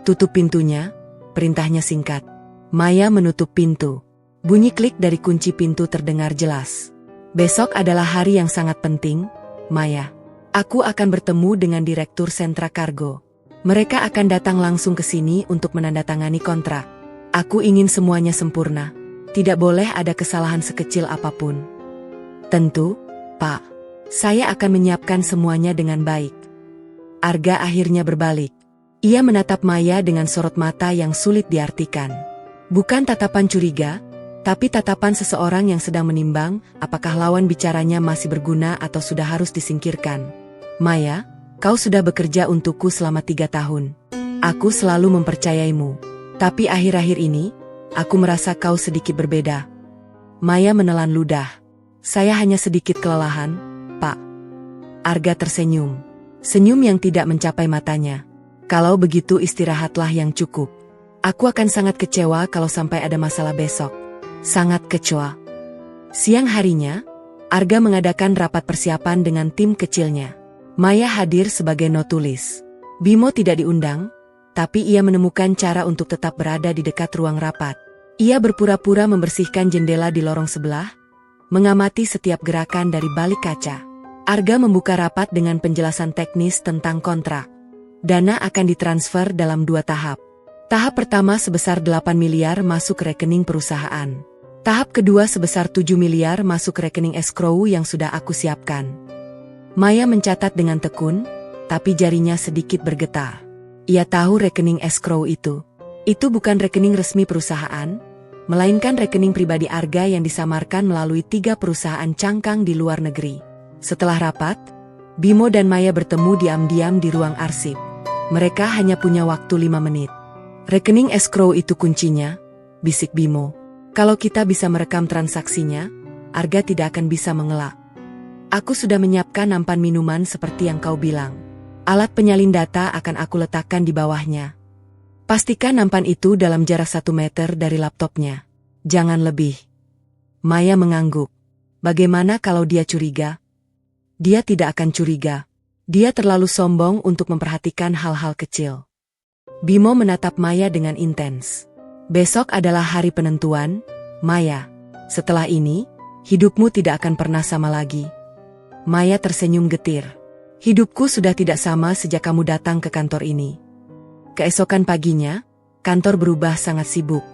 Tutup pintunya, perintahnya singkat. Maya menutup pintu. Bunyi klik dari kunci pintu terdengar jelas. Besok adalah hari yang sangat penting, Maya. Aku akan bertemu dengan Direktur Sentra Kargo. Mereka akan datang langsung ke sini untuk menandatangani kontrak. Aku ingin semuanya sempurna. Tidak boleh ada kesalahan sekecil apapun. Tentu, Pak. Saya akan menyiapkan semuanya dengan baik. Arga akhirnya berbalik. Ia menatap Maya dengan sorot mata yang sulit diartikan. Bukan tatapan curiga, tapi tatapan seseorang yang sedang menimbang apakah lawan bicaranya masih berguna atau sudah harus disingkirkan. Maya, kau sudah bekerja untukku selama 3 tahun. Aku selalu mempercayaimu. Tapi akhir-akhir ini, aku merasa kau sedikit berbeda. Maya menelan ludah. Saya hanya sedikit kelelahan, Pak. Arga tersenyum. Senyum yang tidak mencapai matanya. Kalau begitu istirahatlah yang cukup. Aku akan sangat kecewa kalau sampai ada masalah besok. Sangat kecewa. Siang harinya, Arga mengadakan rapat persiapan dengan tim kecilnya. Maya hadir sebagai notulis. Bimo tidak diundang, tapi ia menemukan cara untuk tetap berada di dekat ruang rapat. Ia berpura-pura membersihkan jendela di lorong sebelah, mengamati setiap gerakan dari balik kaca. Arga membuka rapat dengan penjelasan teknis tentang kontrak. Dana akan ditransfer dalam 2 tahap. Tahap pertama sebesar 8 miliar masuk ke rekening perusahaan. Tahap kedua sebesar 7 miliar masuk ke rekening escrow yang sudah aku siapkan. Maya mencatat dengan tekun, tapi jarinya sedikit bergetar. Ia tahu rekening escrow itu. Itu bukan rekening resmi perusahaan, melainkan rekening pribadi Arga yang disamarkan melalui 3 perusahaan cangkang di luar negeri. Setelah rapat, Bimo dan Maya bertemu diam-diam di ruang arsip. Mereka hanya punya waktu 5 menit. Rekening escrow itu kuncinya, bisik Bimo. Kalau kita bisa merekam transaksinya, Arga tidak akan bisa mengelak. Aku sudah menyiapkan nampan minuman seperti yang kau bilang. Alat penyalin data akan aku letakkan di bawahnya. Pastikan nampan itu dalam jarak 1 meter dari laptopnya. Jangan lebih. Maya mengangguk. Bagaimana kalau dia curiga? Dia tidak akan curiga. Dia terlalu sombong untuk memperhatikan hal-hal kecil. Bimo menatap Maya dengan intens. Besok adalah hari penentuan, Maya. Setelah ini, hidupmu tidak akan pernah sama lagi. Maya tersenyum getir. Hidupku sudah tidak sama sejak kamu datang ke kantor ini. Keesokan paginya, kantor berubah sangat sibuk.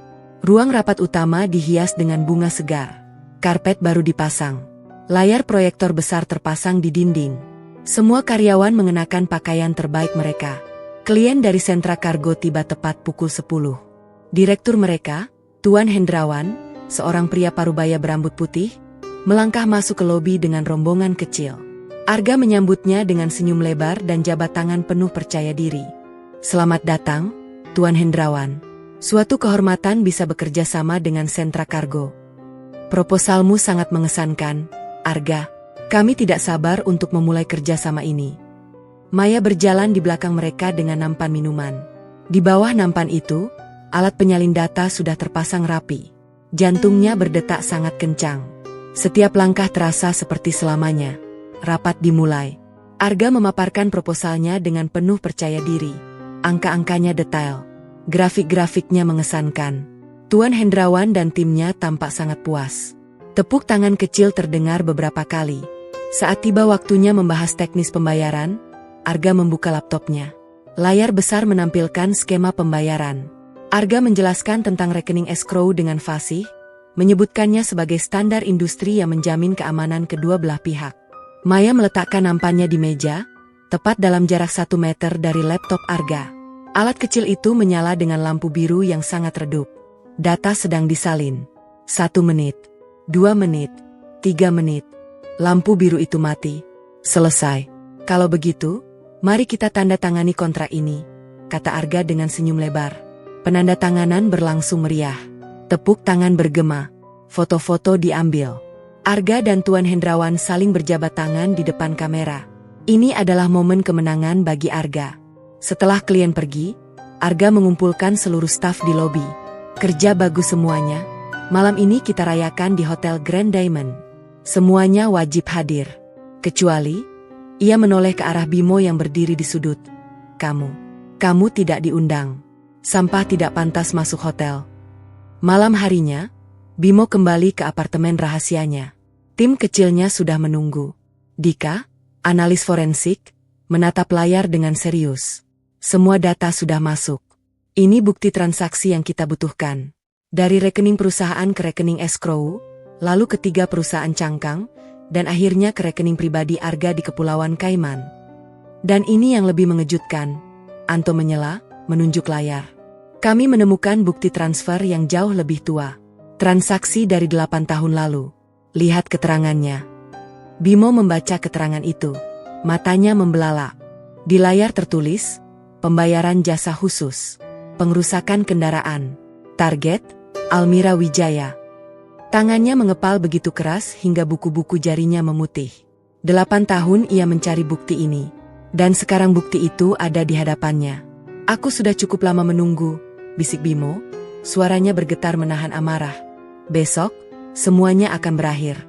Ruang rapat utama dihias dengan bunga segar. Karpet baru dipasang. Layar proyektor besar terpasang di dinding. Semua karyawan mengenakan pakaian terbaik mereka. Klien dari Sentra Kargo tiba tepat pukul 10. Direktur mereka, Tuan Hendrawan, seorang pria parubaya berambut putih, melangkah masuk ke lobi dengan rombongan kecil. Arga menyambutnya dengan senyum lebar dan jabat tangan penuh percaya diri. Selamat datang, Tuan Hendrawan. Suatu kehormatan bisa bekerja sama dengan Sentra Kargo. Proposalmu sangat mengesankan, Arga. Kami tidak sabar untuk memulai kerja sama ini. Maya berjalan di belakang mereka dengan nampan minuman. Di bawah nampan itu, alat penyalin data sudah terpasang rapi. Jantungnya berdetak sangat kencang. Setiap langkah terasa seperti selamanya. Rapat dimulai. Arga memaparkan proposalnya dengan penuh percaya diri. Angka-angkanya detail. Grafik-grafiknya mengesankan. Tuan Hendrawan dan timnya tampak sangat puas. Tepuk tangan kecil terdengar beberapa kali. Saat tiba waktunya membahas teknis pembayaran, Arga membuka laptopnya. Layar besar menampilkan skema pembayaran. Arga menjelaskan tentang rekening escrow dengan fasih, menyebutkannya sebagai standar industri yang menjamin keamanan kedua belah pihak. Maya meletakkan nampannya di meja, tepat dalam jarak 1 meter dari laptop Arga. Alat kecil itu menyala dengan lampu biru yang sangat redup. Data sedang disalin. 1 menit, 2 menit, 3 menit. Lampu biru itu mati. Selesai. Kalau begitu, mari kita tanda tangani kontrak ini, kata Arga dengan senyum lebar. Penandatanganan berlangsung meriah. Tepuk tangan bergema. Foto-foto diambil. Arga dan Tuan Hendrawan saling berjabat tangan di depan kamera. Ini adalah momen kemenangan bagi Arga. Setelah klien pergi, Arga mengumpulkan seluruh staf di lobi. Kerja bagus semuanya. Malam ini kita rayakan di Hotel Grand Diamond. Semuanya wajib hadir. Kecuali, ia menoleh ke arah Bimo yang berdiri di sudut. Kamu tidak diundang. Sampah tidak pantas masuk hotel. Malam harinya, Bimo kembali ke apartemen rahasianya. Tim kecilnya sudah menunggu. Dika, analis forensik, menatap layar dengan serius. Semua data sudah masuk. Ini bukti transaksi yang kita butuhkan. Dari rekening perusahaan ke rekening escrow, lalu ke 3 perusahaan cangkang, dan akhirnya ke rekening pribadi Arga di Kepulauan Kaiman. Dan ini yang lebih mengejutkan. Anto menyela, menunjuk layar. Kami menemukan bukti transfer yang jauh lebih tua. Transaksi dari 8 tahun lalu. Lihat keterangannya. Bimo membaca keterangan itu. Matanya membelalak. Di layar tertulis, pembayaran jasa khusus, pengerusakan kendaraan, target, Almira Wijaya. Tangannya mengepal begitu keras hingga buku-buku jarinya memutih. 8 tahun ia mencari bukti ini. Dan sekarang bukti itu ada di hadapannya. Aku sudah cukup lama menunggu, bisik Bimo. Suaranya bergetar menahan amarah. Besok, semuanya akan berakhir.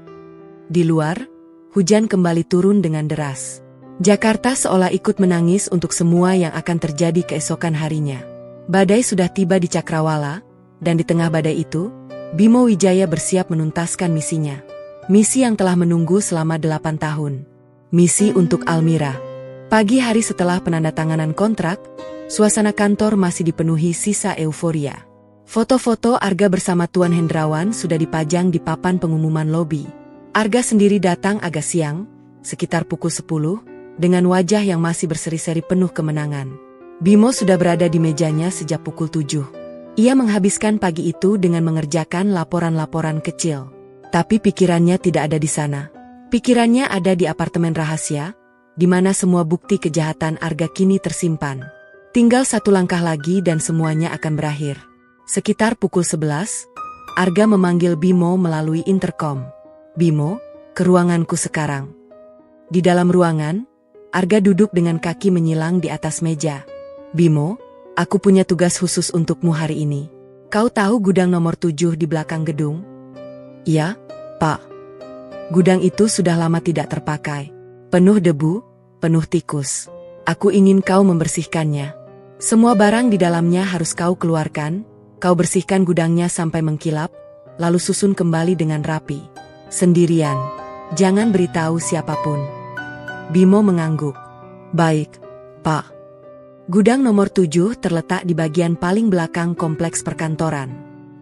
Di luar, hujan kembali turun dengan deras. Jakarta seolah ikut menangis untuk semua yang akan terjadi keesokan harinya. Badai sudah tiba di Cakrawala, dan di tengah badai itu, Bimo Wijaya bersiap menuntaskan misinya. Misi yang telah menunggu selama 8 tahun. Misi untuk Almira. Pagi hari setelah penandatanganan kontrak, suasana kantor masih dipenuhi sisa euforia. Foto-foto Arga bersama Tuan Hendrawan sudah dipajang di papan pengumuman lobi. Arga sendiri datang agak siang, sekitar pukul 10, dengan wajah yang masih berseri-seri penuh kemenangan. Bimo sudah berada di mejanya sejak pukul 7. Ia menghabiskan pagi itu dengan mengerjakan laporan-laporan kecil. Tapi pikirannya tidak ada di sana. Pikirannya ada di apartemen rahasia, di mana semua bukti kejahatan Arga kini tersimpan. Tinggal 1 langkah lagi dan semuanya akan berakhir. Sekitar pukul 11, Arga memanggil Bimo melalui intercom. Bimo, ke ruanganku sekarang. Di dalam ruangan, Arga duduk dengan kaki menyilang di atas meja. Bimo, aku punya tugas khusus untukmu hari ini. Kau tahu gudang nomor 7 di belakang gedung? Iya, Pak. Gudang itu sudah lama tidak terpakai. Penuh debu, penuh tikus. Aku ingin kau membersihkannya. Semua barang di dalamnya harus kau keluarkan, kau bersihkan gudangnya sampai mengkilap, lalu susun kembali dengan rapi. Sendirian. Jangan beritahu siapapun. Bimo mengangguk. Baik, Pak. Gudang nomor 7 terletak di bagian paling belakang kompleks perkantoran.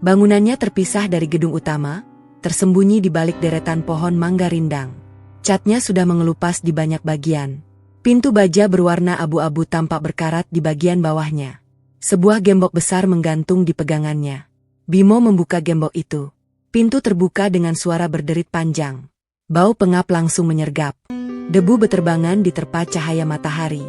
Bangunannya terpisah dari gedung utama, tersembunyi di balik deretan pohon mangga rindang. Catnya sudah mengelupas di banyak bagian. Pintu baja berwarna abu-abu tampak berkarat di bagian bawahnya. Sebuah gembok besar menggantung di pegangannya. Bimo membuka gembok itu. Pintu terbuka dengan suara berderit panjang. Bau pengap langsung menyergap. Debu beterbangan diterpa cahaya matahari.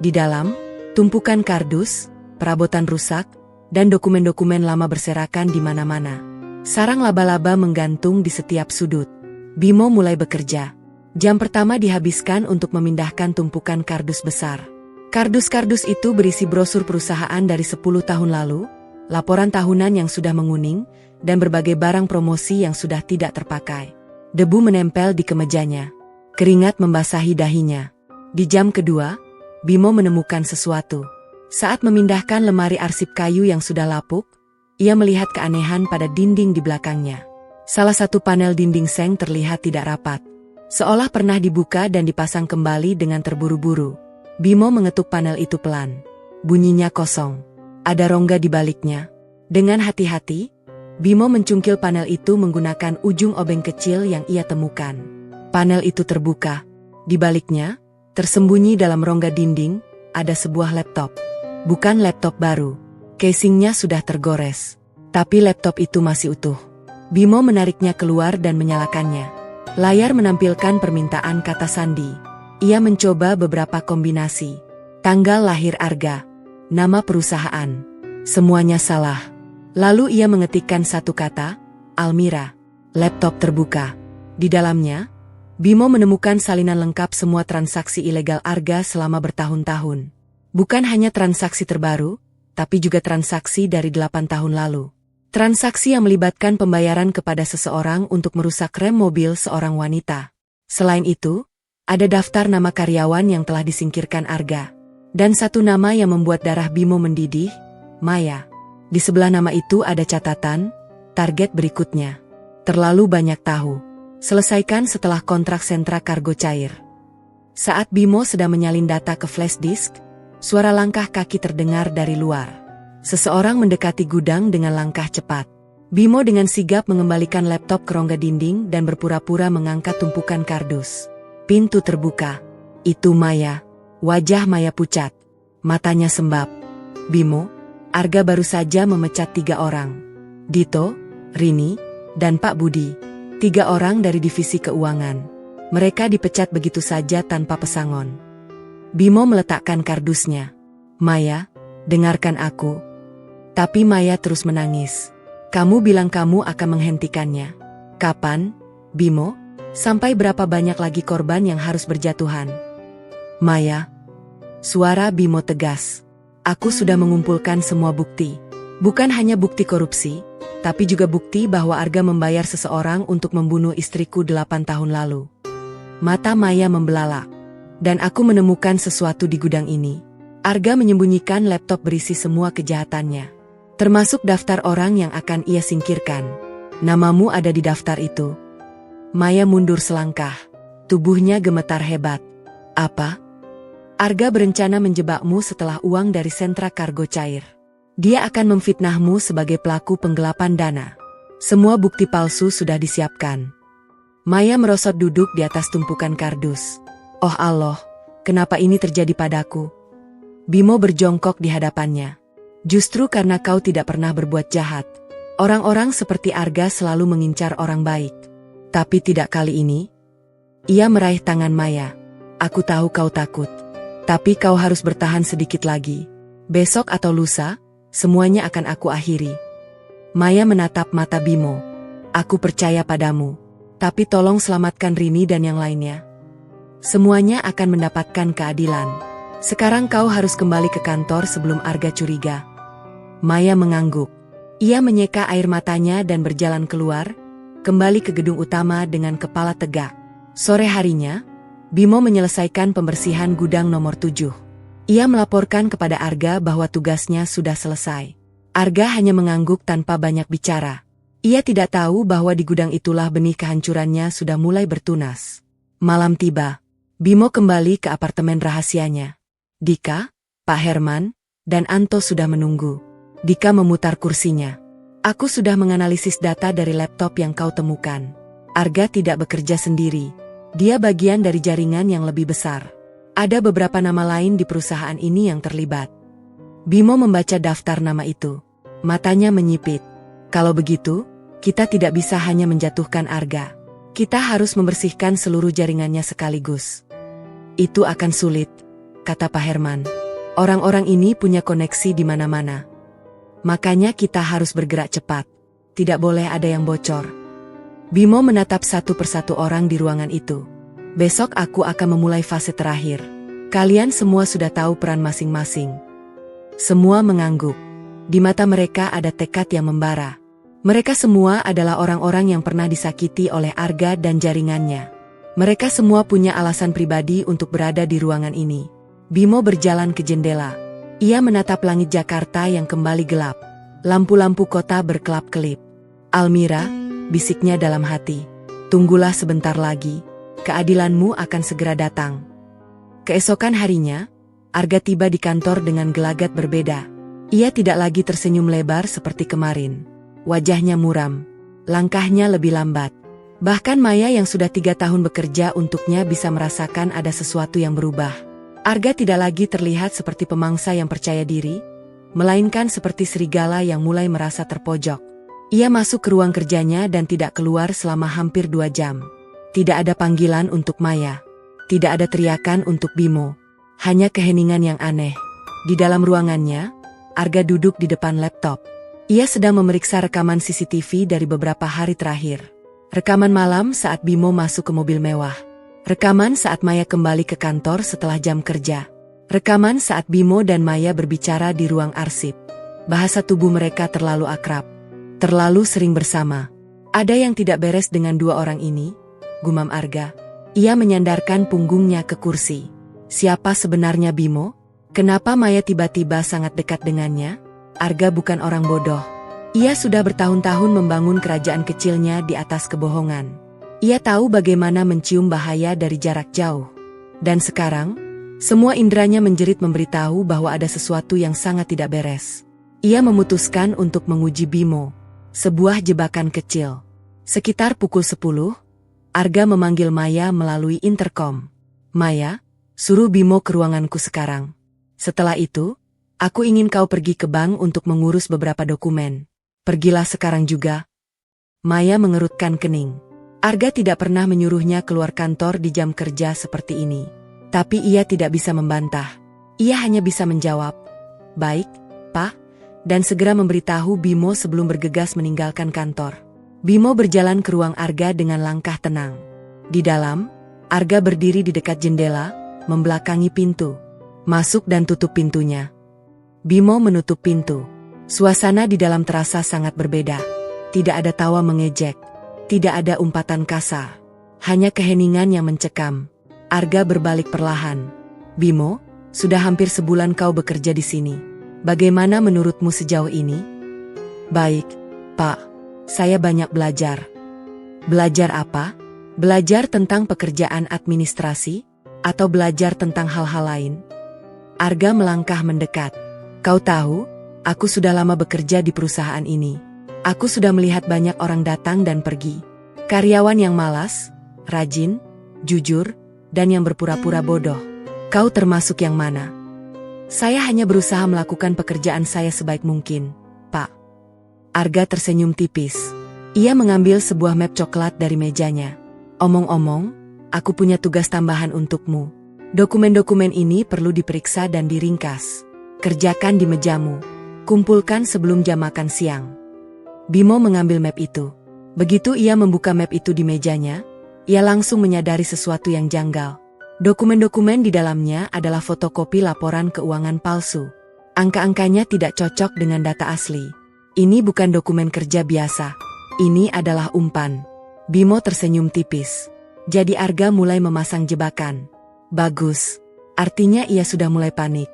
Di dalam, tumpukan kardus, perabotan rusak, dan dokumen-dokumen lama berserakan di mana-mana. Sarang laba-laba menggantung di setiap sudut. Bimo mulai bekerja. Jam pertama dihabiskan untuk memindahkan tumpukan kardus besar. Kardus-kardus itu berisi brosur perusahaan dari 10 tahun lalu, laporan tahunan yang sudah menguning, dan berbagai barang promosi yang sudah tidak terpakai. Debu menempel di kemejanya. Keringat membasahi dahinya. Di jam kedua, Bimo menemukan sesuatu. Saat memindahkan lemari arsip kayu yang sudah lapuk, ia melihat keanehan pada dinding di belakangnya. Salah satu panel dinding seng terlihat tidak rapat. Seolah pernah dibuka dan dipasang kembali dengan terburu-buru. Bimo mengetuk panel itu pelan. Bunyinya kosong. Ada rongga di baliknya. Dengan hati-hati, Bimo mencungkil panel itu menggunakan ujung obeng kecil yang ia temukan. Panel itu terbuka. Di baliknya, tersembunyi dalam rongga dinding, ada sebuah laptop. Bukan laptop baru. Casingnya sudah tergores. Tapi laptop itu masih utuh. Bimo menariknya keluar dan menyalakannya. Layar menampilkan permintaan kata sandi. Ia mencoba beberapa kombinasi. Tanggal lahir Arga, nama perusahaan. Semuanya salah. Lalu ia mengetikkan satu kata, Almira. Laptop terbuka. Di dalamnya, Bimo menemukan salinan lengkap semua transaksi ilegal Arga selama bertahun-tahun. Bukan hanya transaksi terbaru, tapi juga transaksi dari 8 tahun lalu. Transaksi yang melibatkan pembayaran kepada seseorang untuk merusak rem mobil seorang wanita. Selain itu, ada daftar nama karyawan yang telah disingkirkan Arga. Dan satu nama yang membuat darah Bimo mendidih, Maya. Di sebelah nama itu ada catatan, target berikutnya. Terlalu banyak tahu. Selesaikan setelah kontrak sentra kargo cair. Saat Bimo sedang menyalin data ke flash disk, suara langkah kaki terdengar dari luar. Seseorang mendekati gudang dengan langkah cepat. Bimo dengan sigap mengembalikan laptop ke rongga dinding dan berpura-pura mengangkat tumpukan kardus. Pintu terbuka. Itu Maya. Wajah Maya pucat. Matanya sembab. Bimo, Arga baru saja memecat 3 orang. Dito, Rini, dan Pak Budi. 3 orang dari divisi keuangan. Mereka dipecat begitu saja tanpa pesangon. Bimo meletakkan kardusnya. Maya, dengarkan aku. Tapi Maya terus menangis. Kamu bilang kamu akan menghentikannya. Kapan, Bimo? Sampai berapa banyak lagi korban yang harus berjatuhan? Maya. Suara Bimo tegas. Aku sudah mengumpulkan semua bukti. Bukan hanya bukti korupsi, tapi juga bukti bahwa Arga membayar seseorang untuk membunuh istriku 8 tahun lalu. Mata Maya membelalak. Dan aku menemukan sesuatu di gudang ini. Arga menyembunyikan laptop berisi semua kejahatannya. Termasuk daftar orang yang akan ia singkirkan. Namamu ada di daftar itu. Maya mundur selangkah. Tubuhnya gemetar hebat. Apa? Arga berencana menjebakmu setelah uang dari sentra kargo cair. Dia akan memfitnahmu sebagai pelaku penggelapan dana. Semua bukti palsu sudah disiapkan. Maya merosot duduk di atas tumpukan kardus. Oh Allah, kenapa ini terjadi padaku? Bimo berjongkok di hadapannya. Justru karena kau tidak pernah berbuat jahat. Orang-orang seperti Arga selalu mengincar orang baik. Tapi tidak kali ini. Ia meraih tangan Maya. Aku tahu kau takut. Tapi kau harus bertahan sedikit lagi. Besok atau lusa, semuanya akan aku akhiri. Maya menatap mata Bimo. Aku percaya padamu. Tapi tolong selamatkan Rini dan yang lainnya. Semuanya akan mendapatkan keadilan. Sekarang kau harus kembali ke kantor sebelum Arga curiga. Maya mengangguk. Ia menyeka air matanya dan berjalan keluar, kembali ke gedung utama dengan kepala tegak. Sore harinya, Bimo menyelesaikan pembersihan gudang nomor 7. Ia melaporkan kepada Arga bahwa tugasnya sudah selesai. Arga hanya mengangguk tanpa banyak bicara. Ia tidak tahu bahwa di gudang itulah benih kehancurannya sudah mulai bertunas. Malam tiba. Bimo kembali ke apartemen rahasianya. Dika, Pak Herman, dan Anto sudah menunggu. Dika memutar kursinya. Aku sudah menganalisis data dari laptop yang kau temukan. Arga tidak bekerja sendiri. Dia bagian dari jaringan yang lebih besar. Ada beberapa nama lain di perusahaan ini yang terlibat. Bimo membaca daftar nama itu. Matanya menyipit. Kalau begitu, kita tidak bisa hanya menjatuhkan Arga. Kita harus membersihkan seluruh jaringannya sekaligus. Itu akan sulit, kata Pak Herman. Orang-orang ini punya koneksi di mana-mana. Makanya kita harus bergerak cepat. Tidak boleh ada yang bocor. Bimo menatap satu persatu orang di ruangan itu. Besok aku akan memulai fase terakhir. Kalian semua sudah tahu peran masing-masing. Semua mengangguk. Di mata mereka ada tekad yang membara. Mereka semua adalah orang-orang yang pernah disakiti oleh Arga dan jaringannya. Mereka semua punya alasan pribadi untuk berada di ruangan ini. Bimo berjalan ke jendela. Ia menatap langit Jakarta yang kembali gelap. Lampu-lampu kota berkelap-kelip. Almira, bisiknya dalam hati. Tunggulah sebentar lagi. Keadilanmu akan segera datang. Keesokan harinya, Arga tiba di kantor dengan gelagat berbeda. Ia tidak lagi tersenyum lebar seperti kemarin. Wajahnya muram. Langkahnya lebih lambat. Bahkan Maya yang sudah 3 tahun bekerja untuknya bisa merasakan ada sesuatu yang berubah. Arga tidak lagi terlihat seperti pemangsa yang percaya diri, melainkan seperti serigala yang mulai merasa terpojok. Ia masuk ke ruang kerjanya dan tidak keluar selama hampir 2 jam. Tidak ada panggilan untuk Maya. Tidak ada teriakan untuk Bimo. Hanya keheningan yang aneh. Di dalam ruangannya, Arga duduk di depan laptop. Ia sedang memeriksa rekaman CCTV dari beberapa hari terakhir. Rekaman malam saat Bimo masuk ke mobil mewah. Rekaman saat Maya kembali ke kantor setelah jam kerja. Rekaman saat Bimo dan Maya berbicara di ruang arsip. Bahasa tubuh mereka terlalu akrab. Terlalu sering bersama. Ada yang tidak beres dengan dua orang ini, gumam Arga. Ia menyandarkan punggungnya ke kursi. Siapa sebenarnya Bimo? Kenapa Maya tiba-tiba sangat dekat dengannya? Arga bukan orang bodoh. Ia sudah bertahun-tahun membangun kerajaan kecilnya di atas kebohongan. Ia tahu bagaimana mencium bahaya dari jarak jauh. Dan sekarang, semua inderanya menjerit memberitahu bahwa ada sesuatu yang sangat tidak beres. Ia memutuskan untuk menguji Bimo. Sebuah jebakan kecil. Sekitar pukul 10, Arga memanggil Maya melalui intercom. Maya, suruh Bimo ke ruanganku sekarang. Setelah itu, aku ingin kau pergi ke bank untuk mengurus beberapa dokumen. Pergilah sekarang juga. Maya mengerutkan kening. Arga tidak pernah menyuruhnya keluar kantor di jam kerja seperti ini. Tapi ia tidak bisa membantah. Ia hanya bisa menjawab, "Baik, Pak," dan segera memberitahu Bimo sebelum bergegas meninggalkan kantor. Bimo berjalan ke ruang Arga dengan langkah tenang. Di dalam, Arga berdiri di dekat jendela, membelakangi pintu. Masuk dan tutup pintunya. Bimo menutup pintu. Suasana di dalam terasa sangat berbeda. Tidak ada tawa mengejek. Tidak ada umpatan kasar. Hanya keheningan yang mencekam. Arga berbalik perlahan. Bimo, sudah hampir sebulan kau bekerja di sini. Bagaimana menurutmu sejauh ini? Baik, Pak. Saya banyak belajar. Belajar apa? Belajar tentang pekerjaan administrasi? Atau belajar tentang hal-hal lain? Arga melangkah mendekat. Kau tahu, aku sudah lama bekerja di perusahaan ini. Aku sudah melihat banyak orang datang dan pergi. Karyawan yang malas, rajin, jujur, dan yang berpura-pura bodoh. Kau termasuk yang mana? Saya hanya berusaha melakukan pekerjaan saya sebaik mungkin, Pak. Arga tersenyum tipis. Ia mengambil sebuah map coklat dari mejanya. Omong-omong, aku punya tugas tambahan untukmu. Dokumen-dokumen ini perlu diperiksa dan diringkas. Kerjakan di mejamu. Kumpulkan sebelum jam makan siang. Bimo mengambil map itu. Begitu ia membuka map itu di mejanya, ia langsung menyadari sesuatu yang janggal. Dokumen-dokumen di dalamnya adalah fotokopi laporan keuangan palsu. Angka-angkanya tidak cocok dengan data asli. Ini bukan dokumen kerja biasa. Ini adalah umpan. Bimo tersenyum tipis. Jadi Arga mulai memasang jebakan. Bagus. Artinya ia sudah mulai panik.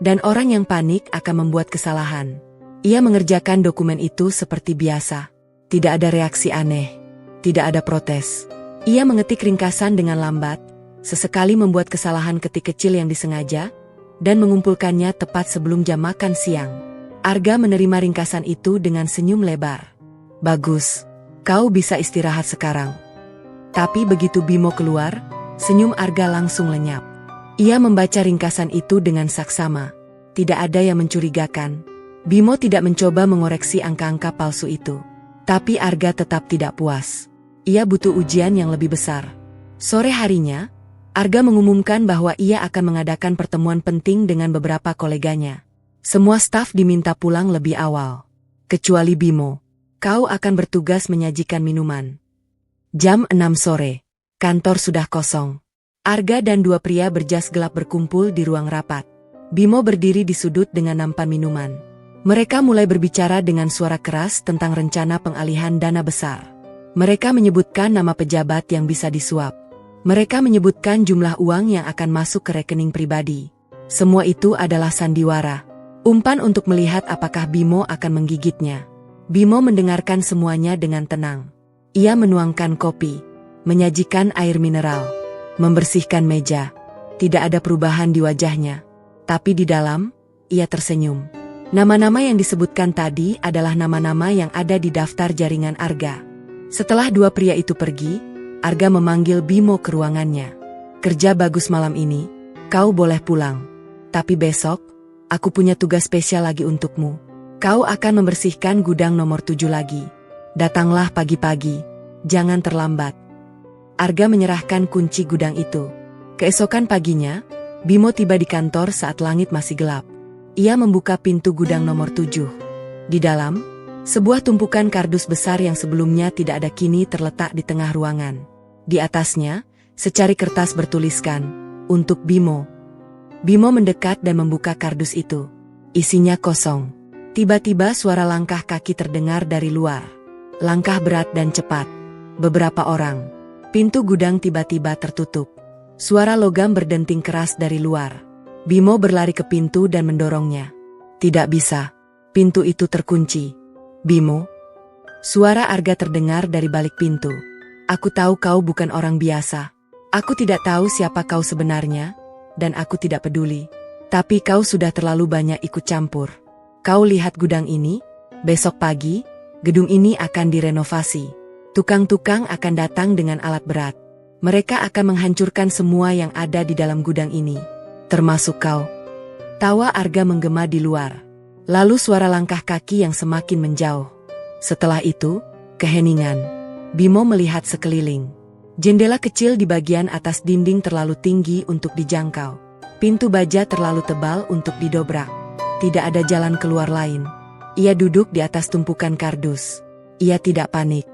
Dan orang yang panik akan membuat kesalahan. Ia mengerjakan dokumen itu seperti biasa. Tidak ada reaksi aneh. Tidak ada protes. Ia mengetik ringkasan dengan lambat, sesekali membuat kesalahan ketik kecil yang disengaja, dan mengumpulkannya tepat sebelum jam makan siang. Arga menerima ringkasan itu dengan senyum lebar. Bagus. Kau bisa istirahat sekarang. Tapi begitu Bimo keluar, senyum Arga langsung lenyap. Ia membaca ringkasan itu dengan saksama. Tidak ada yang mencurigakan. Bimo tidak mencoba mengoreksi angka-angka palsu itu. Tapi Arga tetap tidak puas. Ia butuh ujian yang lebih besar. Sore harinya, Arga mengumumkan bahwa ia akan mengadakan pertemuan penting dengan beberapa koleganya. Semua staf diminta pulang lebih awal. Kecuali Bimo. Kau akan bertugas menyajikan minuman. Jam 6 sore. Kantor sudah kosong. Arga dan dua pria berjas gelap berkumpul di ruang rapat. Bimo berdiri di sudut dengan nampan minuman. Mereka mulai berbicara dengan suara keras tentang rencana pengalihan dana besar. Mereka menyebutkan nama pejabat yang bisa disuap. Mereka menyebutkan jumlah uang yang akan masuk ke rekening pribadi. Semua itu adalah sandiwara. Umpan untuk melihat apakah Bimo akan menggigitnya. Bimo mendengarkan semuanya dengan tenang. Ia menuangkan kopi, menyajikan air mineral, membersihkan meja. Tidak ada perubahan di wajahnya. Tapi di dalam, ia tersenyum. Nama-nama yang disebutkan tadi adalah nama-nama yang ada di daftar jaringan Arga. Setelah dua pria itu pergi, Arga memanggil Bimo ke ruangannya. Kerja bagus malam ini, kau boleh pulang. Tapi besok, aku punya tugas spesial lagi untukmu. Kau akan membersihkan gudang nomor 7 lagi. Datanglah pagi-pagi, jangan terlambat. Arga menyerahkan kunci gudang itu. Keesokan paginya, Bimo tiba di kantor saat langit masih gelap. Ia membuka pintu gudang nomor 7. Di dalam, sebuah tumpukan kardus besar yang sebelumnya tidak ada kini terletak di tengah ruangan. Di atasnya, secari kertas bertuliskan, "Untuk Bimo." Bimo mendekat dan membuka kardus itu. Isinya kosong. Tiba-tiba suara langkah kaki terdengar dari luar. Langkah berat dan cepat. Beberapa orang. Pintu gudang tiba-tiba tertutup. Suara logam berdenting keras dari luar. Bimo berlari ke pintu dan mendorongnya. Tidak bisa. Pintu itu terkunci. Bimo. Suara Arga terdengar dari balik pintu. Aku tahu kau bukan orang biasa. Aku tidak tahu siapa kau sebenarnya, dan aku tidak peduli. Tapi kau sudah terlalu banyak ikut campur. Kau lihat gudang ini? Besok pagi, gedung ini akan direnovasi. Tukang-tukang akan datang dengan alat berat. Mereka akan menghancurkan semua yang ada di dalam gudang ini. Termasuk kau. Tawa Arga menggema di luar. Lalu suara langkah kaki yang semakin menjauh. Setelah itu, keheningan. Bimo melihat sekeliling. Jendela kecil di bagian atas dinding terlalu tinggi untuk dijangkau. Pintu baja terlalu tebal untuk didobrak. Tidak ada jalan keluar lain. Ia duduk di atas tumpukan kardus. Ia tidak panik.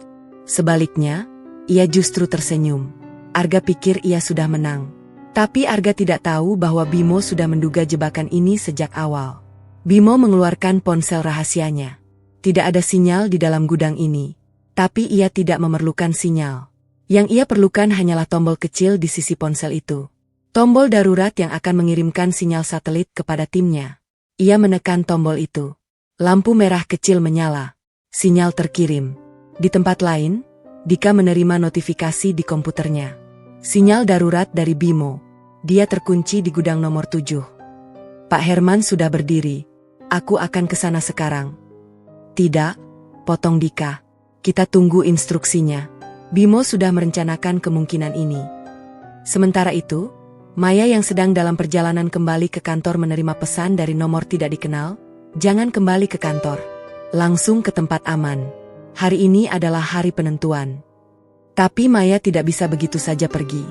Sebaliknya, ia justru tersenyum. Arga pikir ia sudah menang. Tapi Arga tidak tahu bahwa Bimo sudah menduga jebakan ini sejak awal. Bimo mengeluarkan ponsel rahasianya. Tidak ada sinyal di dalam gudang ini. Tapi ia tidak memerlukan sinyal. Yang ia perlukan hanyalah tombol kecil di sisi ponsel itu. Tombol darurat yang akan mengirimkan sinyal satelit kepada timnya. Ia menekan tombol itu. Lampu merah kecil menyala. Sinyal terkirim. Di tempat lain, Dika menerima notifikasi di komputernya. Sinyal darurat dari Bimo. Dia terkunci di gudang nomor 7. Pak Herman sudah berdiri. Aku akan ke sana sekarang. Tidak, potong Dika. Kita tunggu instruksinya. Bimo sudah merencanakan kemungkinan ini. Sementara itu, Maya yang sedang dalam perjalanan kembali ke kantor menerima pesan dari nomor tidak dikenal. Jangan kembali ke kantor. Langsung ke tempat aman. Hari ini adalah hari penentuan. Tapi Maya tidak bisa begitu saja pergi.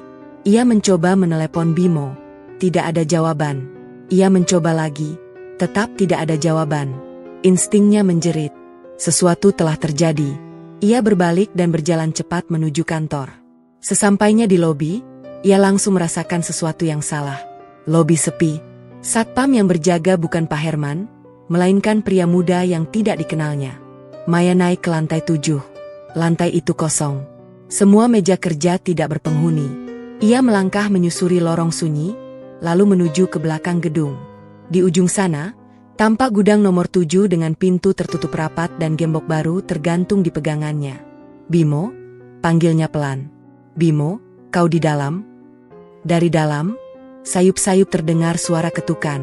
Ia mencoba menelepon Bimo. Tidak ada jawaban. Ia mencoba lagi. Tetap tidak ada jawaban. Instingnya menjerit. Sesuatu telah terjadi. Ia berbalik dan berjalan cepat menuju kantor. Sesampainya di lobi, ia langsung merasakan sesuatu yang salah. Lobi sepi. Satpam yang berjaga bukan Pak Herman, melainkan pria muda yang tidak dikenalnya. Maya naik ke lantai 7. Lantai itu kosong. Semua meja kerja tidak berpenghuni. Ia melangkah menyusuri lorong sunyi, lalu menuju ke belakang gedung. Di ujung sana, tampak gudang nomor 7 dengan pintu tertutup rapat dan gembok baru tergantung di pegangannya. Bimo, panggilnya pelan. Bimo, kau di dalam? Dari dalam, sayup-sayup terdengar suara ketukan.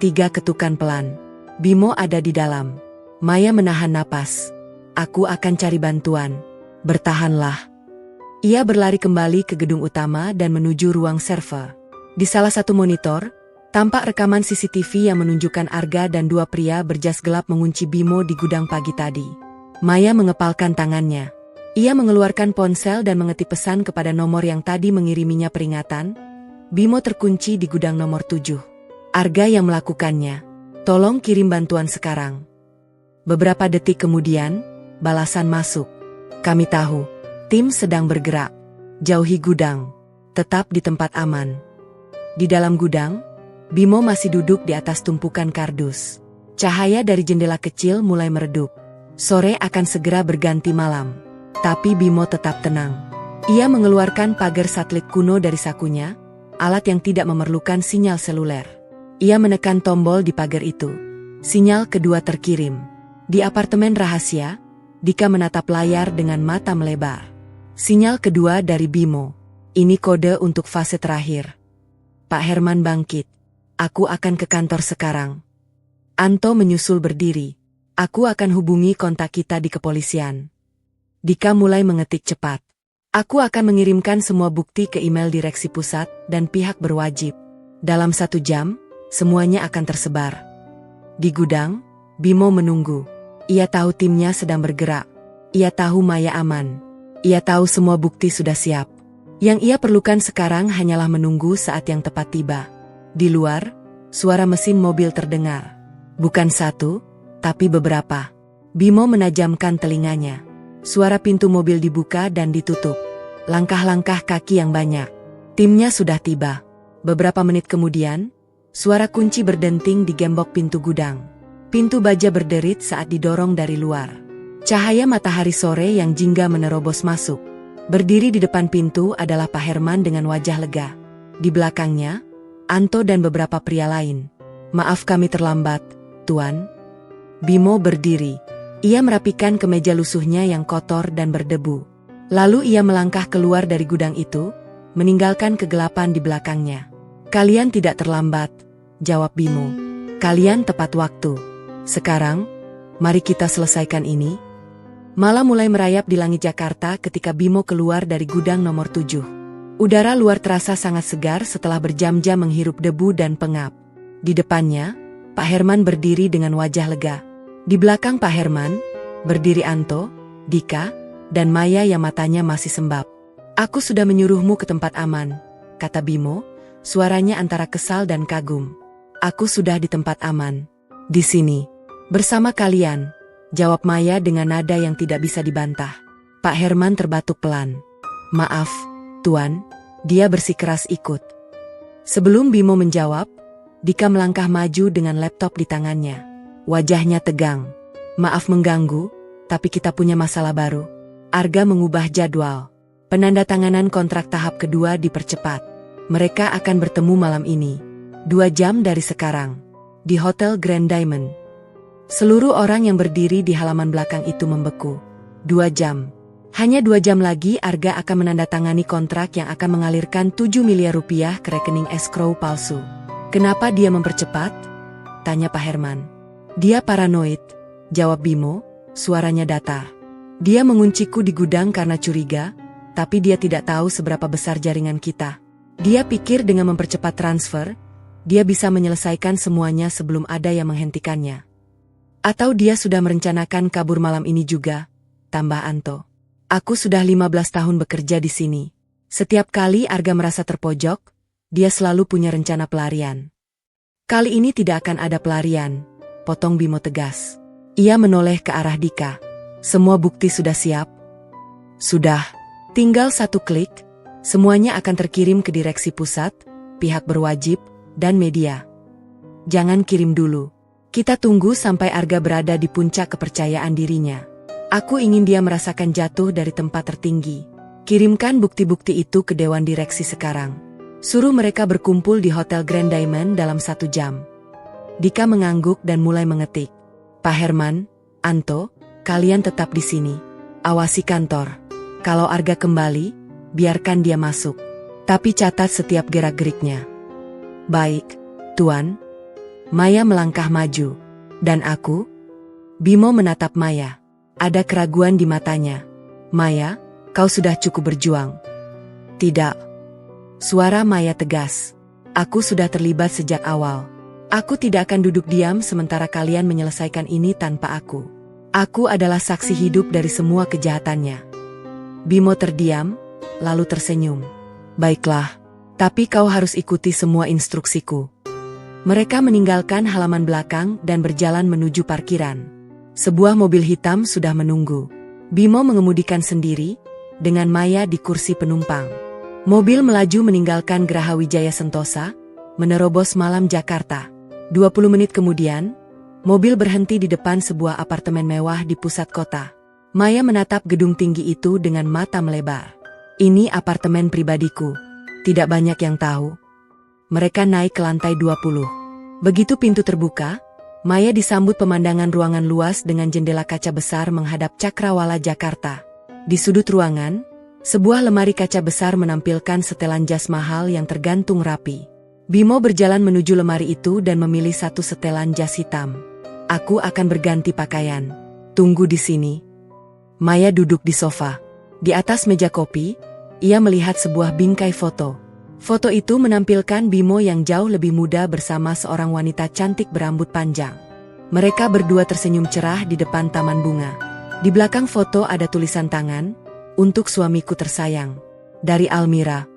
3 ketukan pelan. Bimo ada di dalam. Maya menahan napas. Aku akan cari bantuan. Bertahanlah. Ia berlari kembali ke gedung utama dan menuju ruang server. Di salah satu monitor, tampak rekaman CCTV yang menunjukkan Arga dan 2 pria berjas gelap mengunci Bimo di gudang pagi tadi. Maya mengepalkan tangannya. Ia mengeluarkan ponsel dan mengetik pesan kepada nomor yang tadi mengiriminya peringatan. Bimo terkunci di gudang nomor 7. Arga yang melakukannya. Tolong kirim bantuan sekarang. Beberapa detik kemudian, balasan masuk. Kami tahu. Tim sedang bergerak. Jauhi gudang. Tetap di tempat aman. Di dalam gudang, Bimo masih duduk di atas tumpukan kardus. Cahaya dari jendela kecil mulai meredup. Sore akan segera berganti malam. Tapi Bimo tetap tenang. Ia mengeluarkan pagar satelit kuno dari sakunya, alat yang tidak memerlukan sinyal seluler. Ia menekan tombol di pagar itu. Sinyal kedua terkirim. Di apartemen rahasia, Dika menatap layar dengan mata melebar. Sinyal kedua dari Bimo. Ini kode untuk fase terakhir. Pak Herman bangkit. Aku akan ke kantor sekarang. Anto menyusul berdiri. Aku akan hubungi kontak kita di kepolisian. Dika mulai mengetik cepat. Aku akan mengirimkan semua bukti ke email direksi pusat dan pihak berwajib. Dalam 1 jam, semuanya akan tersebar. Di gudang, Bimo menunggu. Ia tahu timnya sedang bergerak. Ia tahu Maya aman. Ia tahu semua bukti sudah siap. Yang ia perlukan sekarang hanyalah menunggu saat yang tepat tiba. Di luar, suara mesin mobil terdengar. Bukan satu, tapi beberapa. Bimo menajamkan telinganya. Suara pintu mobil dibuka dan ditutup. Langkah-langkah kaki yang banyak. Timnya sudah tiba. Beberapa menit kemudian, suara kunci berdenting di gembok pintu gudang. Pintu baja berderit saat didorong dari luar. Cahaya matahari sore yang jingga menerobos masuk. Berdiri di depan pintu adalah Pak Herman dengan wajah lega. Di belakangnya, Anto dan beberapa pria lain. "Maaf kami terlambat, Tuan." Bimo berdiri. Ia merapikan kemeja lusuhnya yang kotor dan berdebu. Lalu ia melangkah keluar dari gudang itu, meninggalkan kegelapan di belakangnya. "Kalian tidak terlambat," jawab Bimo. "Kalian tepat waktu. Sekarang, mari kita selesaikan ini." Malam mulai merayap di langit Jakarta ketika Bimo keluar dari gudang nomor 7. Udara luar terasa sangat segar setelah berjam-jam menghirup debu dan pengap. Di depannya, Pak Herman berdiri dengan wajah lega. Di belakang Pak Herman, berdiri Anto, Dika, dan Maya yang matanya masih sembab. "Aku sudah menyuruhmu ke tempat aman," kata Bimo, suaranya antara kesal dan kagum. "Aku sudah di tempat aman. Di sini. Bersama kalian," jawab Maya dengan nada yang tidak bisa dibantah. Pak Herman terbatuk pelan. "Maaf, Tuan," dia bersikeras ikut. Sebelum Bimo menjawab, Dika melangkah maju dengan laptop di tangannya. Wajahnya tegang. "Maaf mengganggu, tapi kita punya masalah baru." Arga mengubah jadwal. Penandatanganan kontrak tahap kedua dipercepat. Mereka akan bertemu malam ini, 2 jam dari sekarang, di Hotel Grand Diamond. Seluruh orang yang berdiri di halaman belakang itu membeku. 2 jam. Hanya 2 jam lagi Arga akan menandatangani kontrak yang akan mengalirkan 7 miliar rupiah ke rekening escrow palsu. "Kenapa dia mempercepat?" tanya Pak Herman. "Dia paranoid," jawab Bimo, suaranya datar. "Dia mengunciku di gudang karena curiga, tapi dia tidak tahu seberapa besar jaringan kita. Dia pikir dengan mempercepat transfer, dia bisa menyelesaikan semuanya sebelum ada yang menghentikannya. Atau dia sudah merencanakan kabur malam ini juga," tambah Anto. "Aku sudah 15 tahun bekerja di sini. Setiap kali Arga merasa terpojok, dia selalu punya rencana pelarian." "Kali ini tidak akan ada pelarian," potong Bimo tegas. Ia menoleh ke arah Dika. "Semua bukti sudah siap?" "Sudah. Tinggal 1 klik, semuanya akan terkirim ke direksi pusat, pihak berwajib, dan media. Jangan kirim dulu. Kita tunggu sampai Arga berada di puncak kepercayaan dirinya. Aku ingin dia merasakan jatuh dari tempat tertinggi. Kirimkan bukti-bukti itu ke Dewan Direksi sekarang. Suruh mereka berkumpul di Hotel Grand Diamond dalam 1 jam." Dika mengangguk dan mulai mengetik. "Pak Herman, Anto, kalian tetap di sini. Awasi kantor. Kalau Arga kembali, biarkan dia masuk. Tapi catat setiap gerak-geriknya." "Baik, Tuan." Maya melangkah maju. "Dan aku?" Bimo menatap Maya. Ada keraguan di matanya. "Maya, kau sudah cukup berjuang." "Tidak." Suara Maya tegas. "Aku sudah terlibat sejak awal. Aku tidak akan duduk diam sementara kalian menyelesaikan ini tanpa aku. Aku adalah saksi hidup dari semua kejahatannya." Bimo terdiam, lalu tersenyum. "Baiklah, tapi kau harus ikuti semua instruksiku." Mereka meninggalkan halaman belakang dan berjalan menuju parkiran. Sebuah mobil hitam sudah menunggu. Bimo mengemudikan sendiri, dengan Maya di kursi penumpang. Mobil melaju meninggalkan Geraha Wijaya Sentosa, menerobos malam Jakarta. 20 menit kemudian, mobil berhenti di depan sebuah apartemen mewah di pusat kota. Maya menatap gedung tinggi itu dengan mata melebar. "Ini apartemen pribadiku. Tidak banyak yang tahu." Mereka naik ke lantai 20. Begitu pintu terbuka, Maya disambut pemandangan ruangan luas dengan jendela kaca besar menghadap Cakrawala Jakarta. Di sudut ruangan, sebuah lemari kaca besar menampilkan setelan jas mahal yang tergantung rapi. Bimo berjalan menuju lemari itu dan memilih satu setelan jas hitam. "Aku akan berganti pakaian. Tunggu di sini." Maya duduk di sofa. Di atas meja kopi, ia melihat sebuah bingkai foto. Foto itu menampilkan Bimo yang jauh lebih muda bersama seorang wanita cantik berambut panjang. Mereka berdua tersenyum cerah di depan taman bunga. Di belakang foto ada tulisan tangan, "Untuk suamiku tersayang." Dari Almira.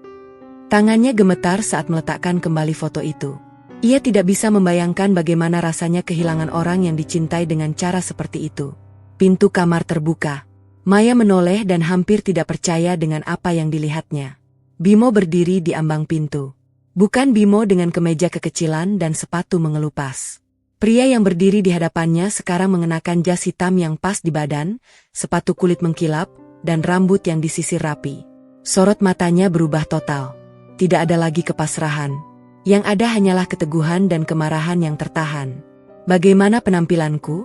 Tangannya gemetar saat meletakkan kembali foto itu. Ia tidak bisa membayangkan bagaimana rasanya kehilangan orang yang dicintai dengan cara seperti itu. Pintu kamar terbuka. Maya menoleh dan hampir tidak percaya dengan apa yang dilihatnya. Bimo berdiri di ambang pintu. Bukan Bimo dengan kemeja kekecilan dan sepatu mengelupas. Pria yang berdiri di hadapannya sekarang mengenakan jas hitam yang pas di badan, sepatu kulit mengkilap, dan rambut yang disisir rapi. Sorot matanya berubah total. Tidak ada lagi kepasrahan. Yang ada hanyalah keteguhan dan kemarahan yang tertahan. "Bagaimana penampilanku?"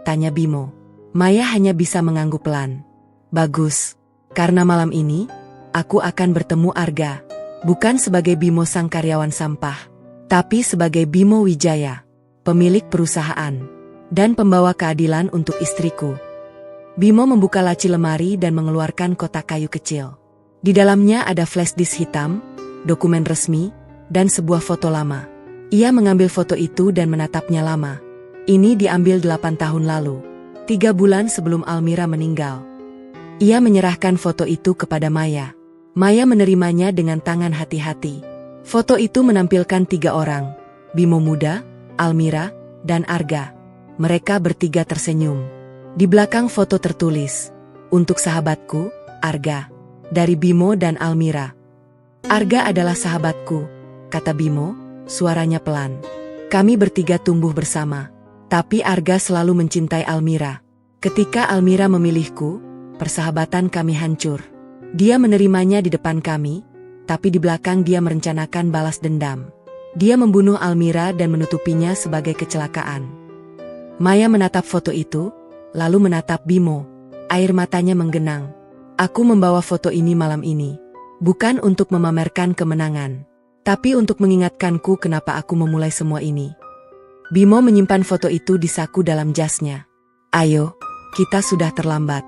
tanya Bimo. Maya hanya bisa mengangguk pelan. "Bagus. Karena malam ini, aku akan bertemu Arga. Bukan sebagai Bimo sang karyawan sampah, tapi sebagai Bimo Wijaya, pemilik perusahaan, dan pembawa keadilan untuk istriku." Bimo membuka laci lemari dan mengeluarkan kotak kayu kecil. Di dalamnya ada flash disk hitam, dokumen resmi, dan sebuah foto lama. Ia mengambil foto itu dan menatapnya lama. Ini diambil 8 tahun lalu, 3 bulan sebelum Almira meninggal. Ia menyerahkan foto itu kepada Maya. Maya menerimanya dengan tangan hati-hati. Foto itu menampilkan 3 orang, Bimo muda, Almira, dan Arga. Mereka bertiga tersenyum. Di belakang foto tertulis, "Untuk sahabatku, Arga." Dari Bimo dan Almira. "Arga adalah sahabatku," kata Bimo, suaranya pelan. "Kami bertiga tumbuh bersama. Tapi Arga selalu mencintai Almira. Ketika Almira memilihku, persahabatan kami hancur. Dia menerimanya di depan kami, tapi di belakang dia merencanakan balas dendam. Dia membunuh Almira dan menutupinya sebagai kecelakaan." Maya menatap foto itu, lalu menatap Bimo. Air matanya menggenang. "Aku membawa foto ini malam ini. Bukan untuk memamerkan kemenangan, tapi untuk mengingatkanku kenapa aku memulai semua ini." Bimo menyimpan foto itu di saku dalam jasnya. "Ayo, kita sudah terlambat."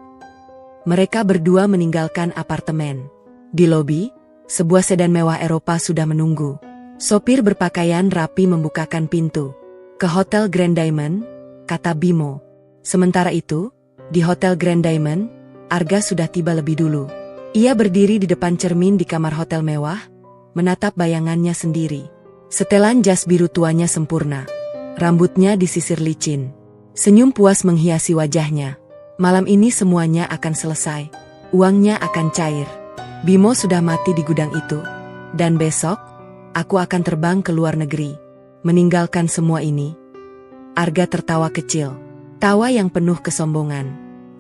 Mereka berdua meninggalkan apartemen. Di lobi, sebuah sedan mewah Eropa sudah menunggu. Sopir berpakaian rapi membukakan pintu. "Ke Hotel Grand Diamond," kata Bimo. Sementara itu, di Hotel Grand Diamond, Arga sudah tiba lebih dulu. Ia berdiri di depan cermin di kamar hotel mewah, menatap bayangannya sendiri. Setelan jas biru tuanya sempurna. Rambutnya disisir licin. Senyum puas menghiasi wajahnya. Malam ini semuanya akan selesai. Uangnya akan cair. Bimo sudah mati di gudang itu. Dan besok, aku akan terbang ke luar negeri. Meninggalkan semua ini. Arga tertawa kecil. Tawa yang penuh kesombongan.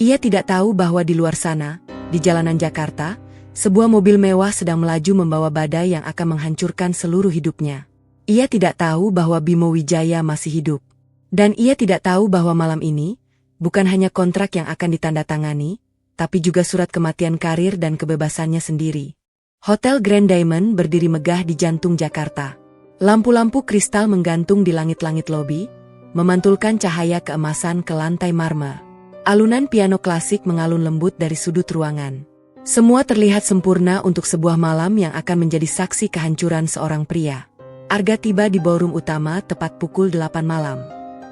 Ia tidak tahu bahwa di luar sana, di jalanan Jakarta, sebuah mobil mewah sedang melaju membawa badai yang akan menghancurkan seluruh hidupnya. Ia tidak tahu bahwa Bimo Wijaya masih hidup. Dan ia tidak tahu bahwa malam ini, bukan hanya kontrak yang akan ditandatangani, tapi juga surat kematian karir dan kebebasannya sendiri. Hotel Grand Diamond berdiri megah di jantung Jakarta. Lampu-lampu kristal menggantung di langit-langit lobi, memantulkan cahaya keemasan ke lantai marmer. Alunan piano klasik mengalun lembut dari sudut ruangan. Semua terlihat sempurna untuk sebuah malam yang akan menjadi saksi kehancuran seorang pria. Arga tiba di ballroom utama tepat pukul 8 malam.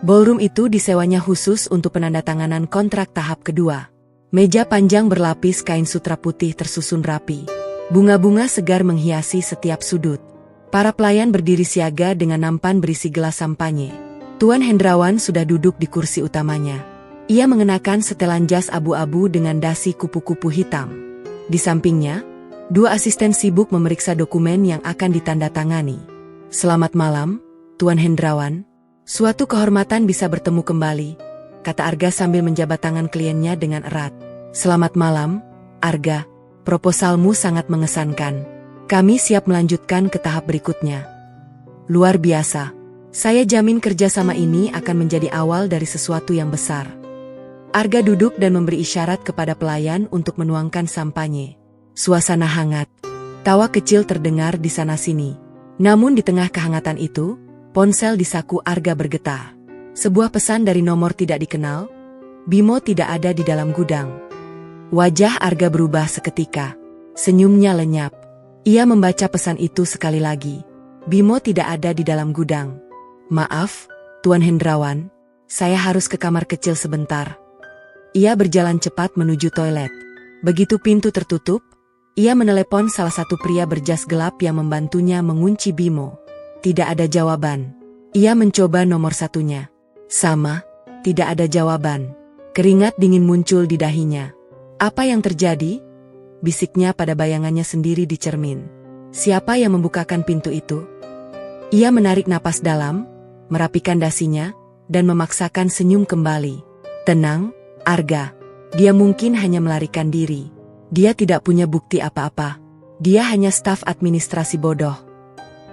Ballroom itu disewanya khusus untuk penandatanganan kontrak tahap kedua. Meja panjang berlapis kain sutra putih tersusun rapi. Bunga-bunga segar menghiasi setiap sudut. Para pelayan berdiri siaga dengan nampan berisi gelas sampanye. Tuan Hendrawan sudah duduk di kursi utamanya. Ia mengenakan setelan jas abu-abu dengan dasi kupu-kupu hitam. Di sampingnya, 2 asisten sibuk memeriksa dokumen yang akan ditandatangani. "Selamat malam, Tuan Hendrawan. Suatu kehormatan bisa bertemu kembali," kata Arga sambil menjabat tangan kliennya dengan erat. "Selamat malam, Arga. Proposalmu sangat mengesankan. Kami siap melanjutkan ke tahap berikutnya." "Luar biasa. Saya jamin kerjasama ini akan menjadi awal dari sesuatu yang besar." Arga duduk dan memberi isyarat kepada pelayan untuk menuangkan sampanye. Suasana hangat. Tawa kecil terdengar di sana-sini. Namun di tengah kehangatan itu, ponsel di saku Arga bergetar. Sebuah pesan dari nomor tidak dikenal. Bimo tidak ada di dalam gudang. Wajah Arga berubah seketika. Senyumnya lenyap. Ia membaca pesan itu sekali lagi. Bimo tidak ada di dalam gudang. "Maaf, Tuan Hendrawan. Saya harus ke kamar kecil sebentar." Ia berjalan cepat menuju toilet. Begitu pintu tertutup, Ia menelepon salah satu pria berjas gelap yang membantunya mengunci Bimo. Tidak ada jawaban. Ia mencoba nomor satunya. Sama, tidak ada jawaban. Keringat dingin muncul di dahinya. Apa yang terjadi? Bisiknya pada bayangannya sendiri di cermin. Siapa yang membukakan pintu itu? Ia menarik napas dalam, merapikan dasinya, dan memaksakan senyum kembali. Tenang, Arga. Dia mungkin hanya melarikan diri. Dia tidak punya bukti apa-apa. Dia hanya staf administrasi bodoh.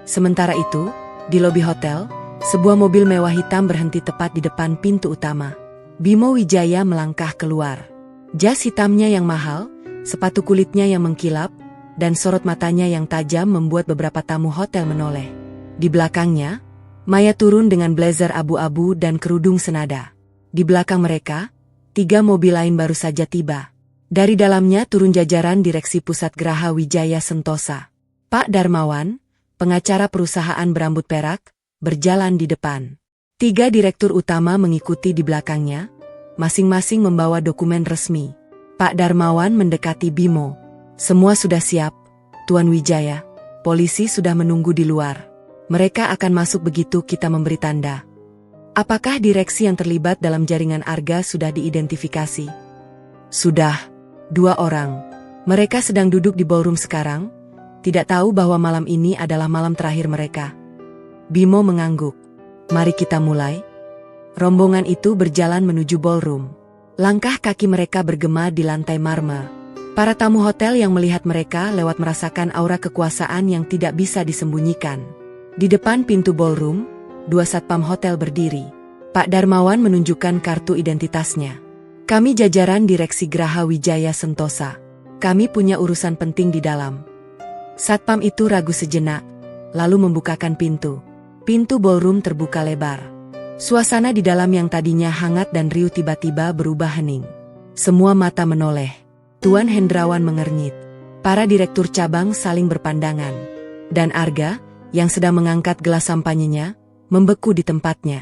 Sementara itu, di lobi hotel, sebuah mobil mewah hitam berhenti tepat di depan pintu utama. Bimo Wijaya melangkah keluar. Jas hitamnya yang mahal, sepatu kulitnya yang mengkilap, dan sorot matanya yang tajam membuat beberapa tamu hotel menoleh. Di belakangnya, Maya turun dengan blazer abu-abu dan kerudung senada. Di belakang mereka, 3 mobil lain baru saja tiba. Dari dalamnya turun jajaran Direksi Pusat Graha Wijaya Sentosa. Pak Darmawan, pengacara perusahaan berambut perak, berjalan di depan. 3 direktur utama mengikuti di belakangnya, masing-masing membawa dokumen resmi. Pak Darmawan mendekati Bimo. Semua sudah siap, Tuan Wijaya. Polisi sudah menunggu di luar. Mereka akan masuk begitu kita memberi tanda. Apakah direksi yang terlibat dalam jaringan Arga sudah diidentifikasi? Sudah. 2 orang. Mereka sedang duduk di ballroom sekarang, tidak tahu bahwa malam ini adalah malam terakhir mereka. Bimo mengangguk. Mari kita mulai. Rombongan itu berjalan menuju ballroom. Langkah kaki mereka bergema di lantai marmer. Para tamu hotel yang melihat mereka lewat merasakan aura kekuasaan yang tidak bisa disembunyikan. Di depan pintu ballroom, 2 satpam hotel berdiri. Pak Darmawan menunjukkan kartu identitasnya. Kami jajaran Direksi Graha Wijaya Sentosa. Kami punya urusan penting di dalam. Satpam itu ragu sejenak, lalu membukakan pintu. Pintu ballroom terbuka lebar. Suasana di dalam yang tadinya hangat dan riuh tiba-tiba berubah hening. Semua mata menoleh. Tuan Hendrawan mengernyit. Para direktur cabang saling berpandangan. Dan Arga, yang sedang mengangkat gelas sampanyenya, membeku di tempatnya.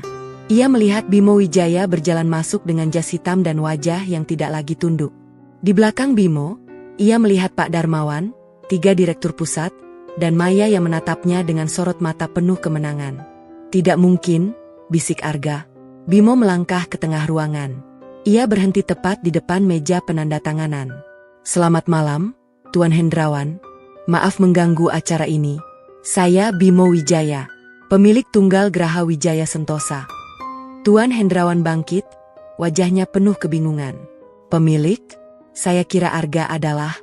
Ia melihat Bimo Wijaya berjalan masuk dengan jas hitam dan wajah yang tidak lagi tunduk. Di belakang Bimo, ia melihat Pak Darmawan, 3 direktur pusat, dan Maya yang menatapnya dengan sorot mata penuh kemenangan. Tidak mungkin, bisik Arga. Bimo melangkah ke tengah ruangan. Ia berhenti tepat di depan meja penandatanganan. Selamat malam, Tuan Hendrawan. Maaf mengganggu acara ini. Saya Bimo Wijaya, pemilik tunggal Graha Wijaya Sentosa. Tuan Hendrawan bangkit, wajahnya penuh kebingungan. Pemilik? Saya kira Arga adalah...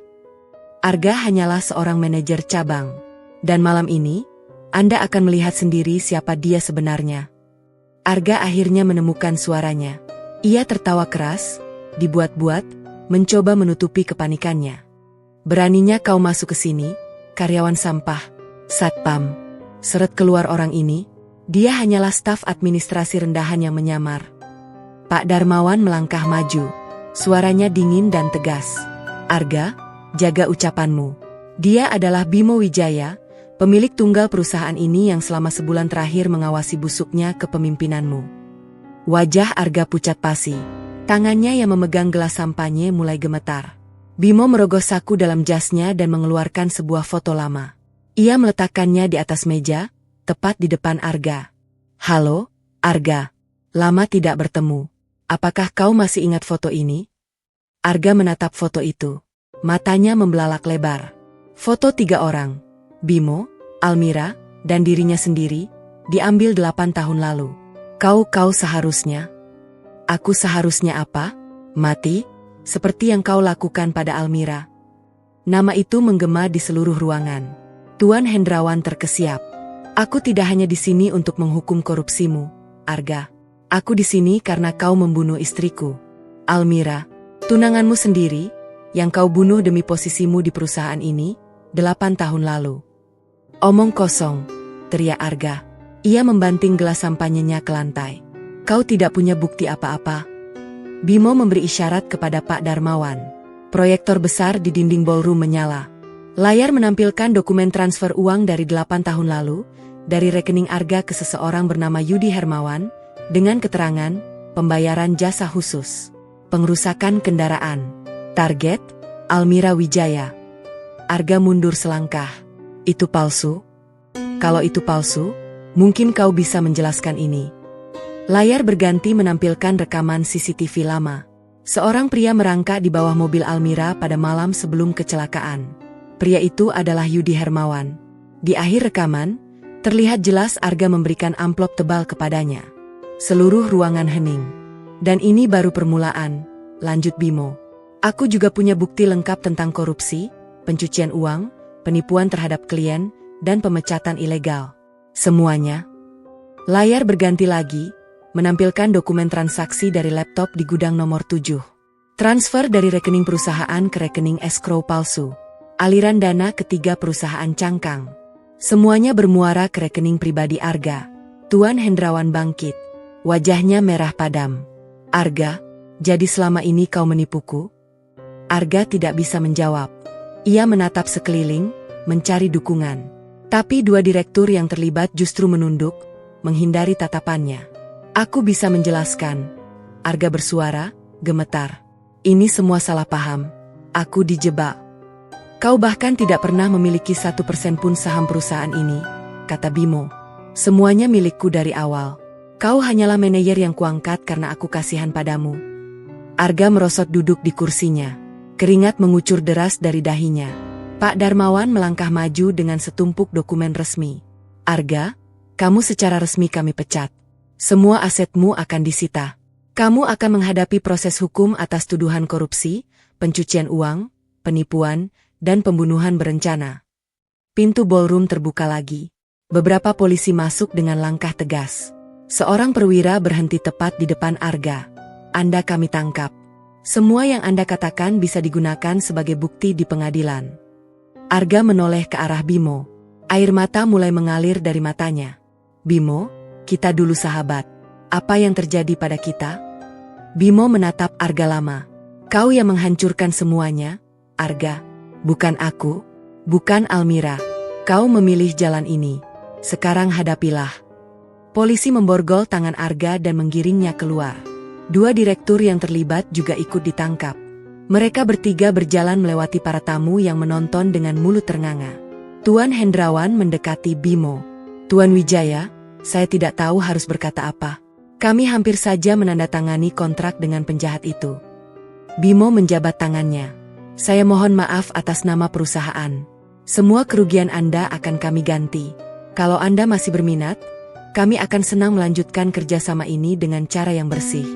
Arga hanyalah seorang manajer cabang. Dan malam ini, Anda akan melihat sendiri siapa dia sebenarnya. Arga akhirnya menemukan suaranya. Ia tertawa keras, dibuat-buat, mencoba menutupi kepanikannya. Beraninya kau masuk ke sini, karyawan sampah, satpam. Seret keluar orang ini. Dia hanyalah staf administrasi rendahan yang menyamar. Pak Darmawan melangkah maju. Suaranya dingin dan tegas. Arga, jaga ucapanmu. Dia adalah Bimo Wijaya, pemilik tunggal perusahaan ini yang selama sebulan terakhir mengawasi busuknya kepemimpinanmu. Wajah Arga pucat pasi. Tangannya yang memegang gelas sampanye mulai gemetar. Bimo merogoh saku dalam jasnya dan mengeluarkan sebuah foto lama. Ia meletakkannya di atas meja, tepat di depan Arga. Halo, Arga. Lama tidak bertemu. Apakah kau masih ingat foto ini? Arga menatap foto itu. Matanya membelalak lebar. Foto 3 orang. Bimo, Almira, dan dirinya sendiri, diambil 8 tahun lalu. Kau seharusnya. Aku seharusnya apa? Mati? Seperti yang kau lakukan pada Almira. Nama itu menggema di seluruh ruangan. Tuan Hendrawan terkesiap. Aku tidak hanya di sini untuk menghukum korupsimu, Arga. Aku di sini karena kau membunuh istriku, Almira, tunanganmu sendiri, yang kau bunuh demi posisimu di perusahaan ini, 8 tahun lalu. Omong kosong, teriak Arga. Ia membanting gelas sampanyenya ke lantai. Kau tidak punya bukti apa-apa. Bimo memberi isyarat kepada Pak Darmawan. Proyektor besar di dinding ballroom menyala. Layar menampilkan dokumen transfer uang dari 8 tahun lalu, dari rekening Arga ke seseorang bernama Yudi Hermawan, dengan keterangan, pembayaran jasa khusus, pengerusakan kendaraan, target, Almira Wijaya. Arga mundur selangkah. Itu palsu? Kalau itu palsu, mungkin kau bisa menjelaskan ini. Layar berganti menampilkan rekaman CCTV lama. Seorang pria merangkak di bawah mobil Almira pada malam sebelum kecelakaan. Pria itu adalah Yudi Hermawan. Di akhir rekaman, terlihat jelas Arga memberikan amplop tebal kepadanya. Seluruh ruangan hening. Dan ini baru permulaan, lanjut Bimo. Aku juga punya bukti lengkap tentang korupsi, pencucian uang, penipuan terhadap klien, dan pemecatan ilegal. Semuanya. Layar berganti lagi, menampilkan dokumen transaksi dari laptop di gudang nomor 7. Transfer dari rekening perusahaan ke rekening escrow palsu. Aliran dana ketiga perusahaan cangkang. Semuanya bermuara ke rekening pribadi Arga. Tuan Hendrawan bangkit. Wajahnya merah padam. Arga, jadi selama ini kau menipuku? Arga tidak bisa menjawab. Ia menatap sekeliling, mencari dukungan. Tapi dua direktur yang terlibat justru menunduk, menghindari tatapannya. Aku bisa menjelaskan. Arga bersuara, gemetar. Ini semua salah paham. Aku dijebak. Kau bahkan tidak pernah memiliki 1% pun saham perusahaan ini, kata Bimo. Semuanya milikku dari awal. Kau hanyalah manajer yang kuangkat karena aku kasihan padamu. Arga merosot duduk di kursinya. Keringat mengucur deras dari dahinya. Pak Darmawan melangkah maju dengan setumpuk dokumen resmi. Arga, kamu secara resmi kami pecat. Semua asetmu akan disita. Kamu akan menghadapi proses hukum atas tuduhan korupsi, pencucian uang, penipuan, dan pembunuhan berencana. Pintu ballroom terbuka lagi. Beberapa polisi masuk dengan langkah tegas. Seorang perwira berhenti tepat di depan Arga. Anda kami tangkap. Semua yang Anda katakan bisa digunakan sebagai bukti di pengadilan. Arga menoleh ke arah Bimo. Air mata mulai mengalir dari matanya. Bimo, kita dulu sahabat. Apa yang terjadi pada kita? Bimo menatap Arga lama. Kau yang menghancurkan semuanya, Arga. Bukan aku, bukan Almira. Kau memilih jalan ini. Sekarang hadapilah. Polisi memborgol tangan Arga dan menggiringnya keluar. Dua direktur yang terlibat juga ikut ditangkap. Mereka bertiga berjalan melewati para tamu yang menonton dengan mulut ternganga. Tuan Hendrawan mendekati Bimo. Tuan Wijaya, saya tidak tahu harus berkata apa. Kami hampir saja menandatangani kontrak dengan penjahat itu. Bimo menjabat tangannya. Saya mohon maaf atas nama perusahaan. Semua kerugian Anda akan kami ganti. Kalau Anda masih berminat, kami akan senang melanjutkan kerjasama ini dengan cara yang bersih.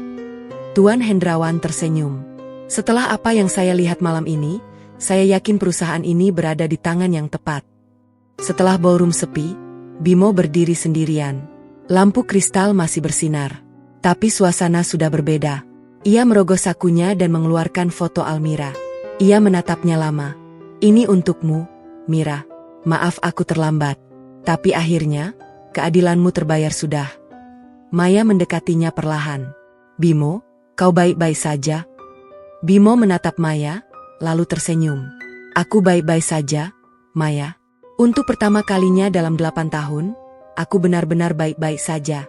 Tuan Hendrawan tersenyum. Setelah apa yang saya lihat malam ini, saya yakin perusahaan ini berada di tangan yang tepat. Setelah ballroom sepi, Bimo berdiri sendirian. Lampu kristal masih bersinar. Tapi suasana sudah berbeda. Ia merogoh sakunya dan mengeluarkan foto Almira. Ia menatapnya lama. Ini untukmu, Mira. Maaf aku terlambat. Tapi akhirnya, keadilanmu terbayar sudah. Maya mendekatinya perlahan. Bimo, kau baik-baik saja? Bimo menatap Maya, lalu tersenyum. Aku baik-baik saja, Maya. Untuk pertama kalinya dalam 8 tahun, aku benar-benar baik-baik saja.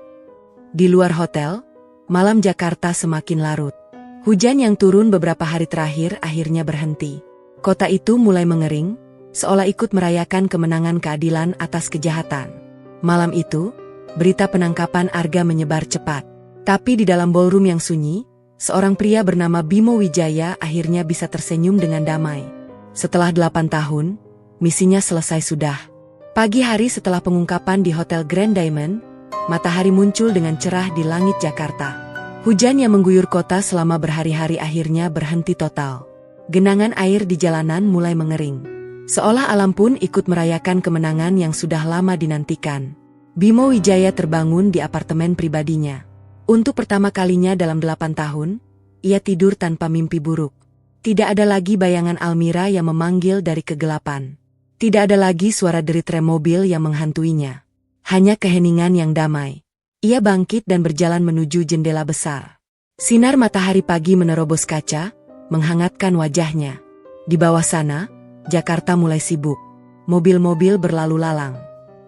Di luar hotel, malam Jakarta semakin larut. Hujan yang turun beberapa hari terakhir akhirnya berhenti. Kota itu mulai mengering, seolah ikut merayakan kemenangan keadilan atas kejahatan. Malam itu, berita penangkapan Arga menyebar cepat. Tapi di dalam ballroom yang sunyi, seorang pria bernama Bimo Wijaya akhirnya bisa tersenyum dengan damai. Setelah 8 tahun, misinya selesai sudah. Pagi hari setelah pengungkapan di Hotel Grand Diamond, matahari muncul dengan cerah di langit Jakarta. Hujan yang mengguyur kota selama berhari-hari akhirnya berhenti total. Genangan air di jalanan mulai mengering. Seolah alam pun ikut merayakan kemenangan yang sudah lama dinantikan. Bimo Wijaya terbangun di apartemen pribadinya. Untuk pertama kalinya dalam 8 tahun, ia tidur tanpa mimpi buruk. Tidak ada lagi bayangan Almira yang memanggil dari kegelapan. Tidak ada lagi suara derit rem mobil yang menghantuinya. Hanya keheningan yang damai. Ia bangkit dan berjalan menuju jendela besar. Sinar matahari pagi menerobos kaca, menghangatkan wajahnya. Di bawah sana, Jakarta mulai sibuk. Mobil-mobil berlalu lalang.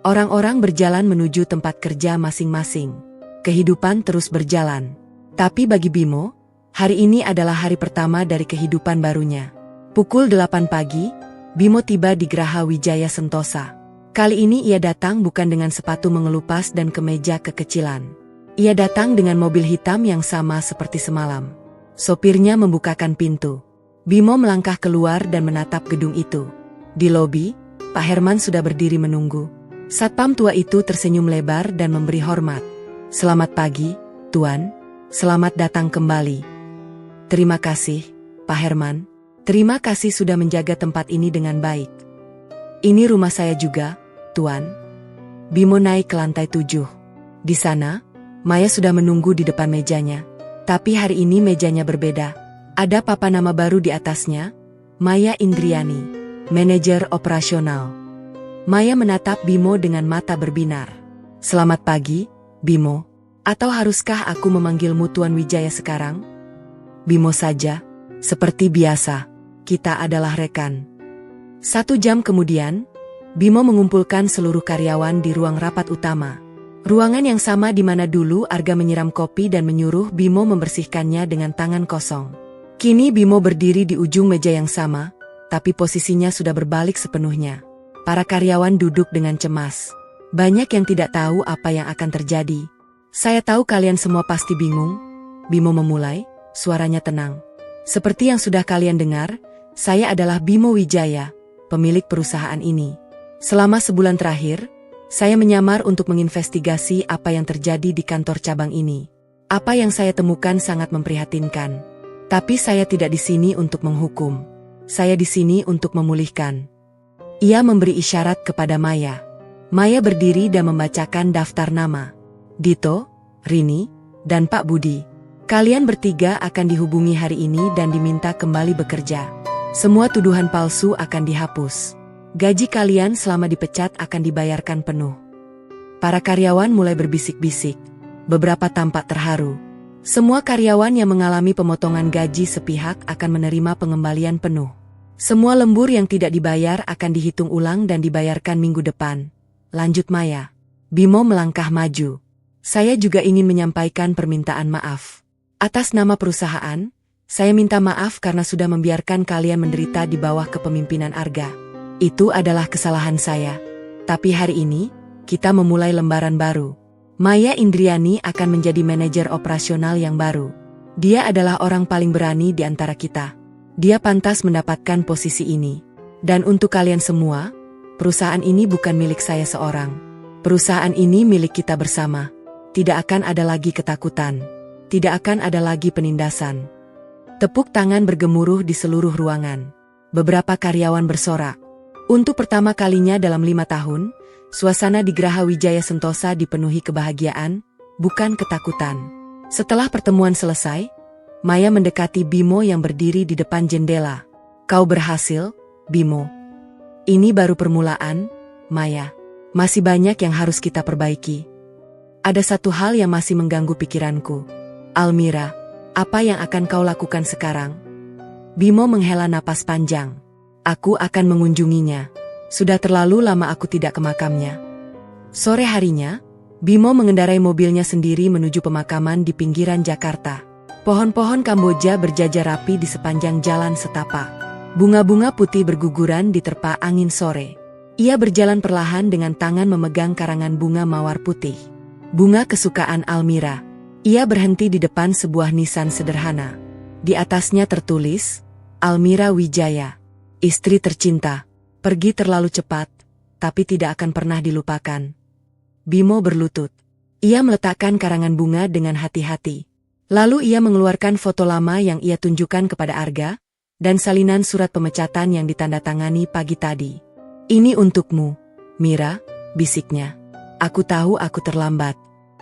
Orang-orang berjalan menuju tempat kerja masing-masing. Kehidupan terus berjalan. Tapi bagi Bimo, hari ini adalah hari pertama dari kehidupan barunya. Pukul 8 pagi, Bimo tiba di Geraha Wijaya Sentosa. Kali ini ia datang bukan dengan sepatu mengelupas dan kemeja kekecilan. Ia datang dengan mobil hitam yang sama seperti semalam. Sopirnya membukakan pintu. Bimo melangkah keluar dan menatap gedung itu. Di lobi, Pak Herman sudah berdiri menunggu. Satpam tua itu tersenyum lebar dan memberi hormat. "Selamat pagi, Tuan. Selamat datang kembali." "Terima kasih, Pak Herman. Terima kasih sudah menjaga tempat ini dengan baik." "Ini rumah saya juga, Tuan." Bimo naik ke lantai 7. Di sana, Maya sudah menunggu di depan mejanya. Tapi hari ini mejanya berbeda. Ada papan nama baru di atasnya, Maya Indriani, manajer operasional. Maya menatap Bimo dengan mata berbinar. "Selamat pagi, Bimo. Atau haruskah aku memanggilmu Tuan Wijaya sekarang?" "Bimo saja. Seperti biasa, kita adalah rekan." 1 jam kemudian, Bimo mengumpulkan seluruh karyawan di ruang rapat utama. Ruangan yang sama di mana dulu Arga menyiram kopi dan menyuruh Bimo membersihkannya dengan tangan kosong. Kini Bimo berdiri di ujung meja yang sama, tapi posisinya sudah berbalik sepenuhnya. Para karyawan duduk dengan cemas. Banyak yang tidak tahu apa yang akan terjadi. "Saya tahu kalian semua pasti bingung." Bimo memulai, suaranya tenang. "Seperti yang sudah kalian dengar, saya adalah Bimo Wijaya, pemilik perusahaan ini. Selama sebulan terakhir, saya menyamar untuk menginvestigasi apa yang terjadi di kantor cabang ini. Apa yang saya temukan sangat memprihatinkan. Tapi saya tidak di sini untuk menghukum. Saya di sini untuk memulihkan." Ia memberi isyarat kepada Maya. Maya berdiri dan membacakan daftar nama. "Dito, Rini, dan Pak Budi. Kalian bertiga akan dihubungi hari ini dan diminta kembali bekerja. Semua tuduhan palsu akan dihapus. Gaji kalian selama dipecat akan dibayarkan penuh." Para karyawan mulai berbisik-bisik. Beberapa tampak terharu. Semua karyawan yang mengalami pemotongan gaji sepihak akan menerima pengembalian penuh. Semua lembur yang tidak dibayar akan dihitung ulang dan dibayarkan minggu depan. Lanjut Maya. Bimo melangkah maju. "Saya juga ingin menyampaikan permintaan maaf. Atas nama perusahaan, saya minta maaf karena sudah membiarkan kalian menderita di bawah kepemimpinan Arga. Itu adalah kesalahan saya. Tapi hari ini, kita memulai lembaran baru. Maya Indriani akan menjadi manajer operasional yang baru. Dia adalah orang paling berani di antara kita. Dia pantas mendapatkan posisi ini. Dan untuk kalian semua, perusahaan ini bukan milik saya seorang. Perusahaan ini milik kita bersama. Tidak akan ada lagi ketakutan. Tidak akan ada lagi penindasan." Tepuk tangan bergemuruh di seluruh ruangan. Beberapa karyawan bersorak. Untuk pertama kalinya dalam 5 tahun, suasana di Geraha Wijaya Sentosa dipenuhi kebahagiaan, bukan ketakutan. Setelah pertemuan selesai, Maya mendekati Bimo yang berdiri di depan jendela. "Kau berhasil, Bimo. Ini baru permulaan, Maya. Masih banyak yang harus kita perbaiki. Ada satu hal yang masih mengganggu pikiranku. Almira, apa yang akan kau lakukan sekarang?" Bimo menghela napas panjang. "Aku akan mengunjunginya. Sudah terlalu lama aku tidak ke makamnya." Sore harinya, Bimo mengendarai mobilnya sendiri menuju pemakaman di pinggiran Jakarta. Pohon-pohon Kamboja berjajar rapi di sepanjang jalan setapak. Bunga-bunga putih berguguran diterpa angin sore. Ia berjalan perlahan dengan tangan memegang karangan bunga mawar putih. Bunga kesukaan Almira. Ia berhenti di depan sebuah nisan sederhana. Di atasnya tertulis, "Almira Wijaya. Istri tercinta, pergi terlalu cepat, tapi tidak akan pernah dilupakan." Bimo berlutut. Ia meletakkan karangan bunga dengan hati-hati. Lalu ia mengeluarkan foto lama yang ia tunjukkan kepada Arga, dan salinan surat pemecatan yang ditandatangani pagi tadi. "Ini untukmu, Mira," bisiknya. "Aku tahu aku terlambat.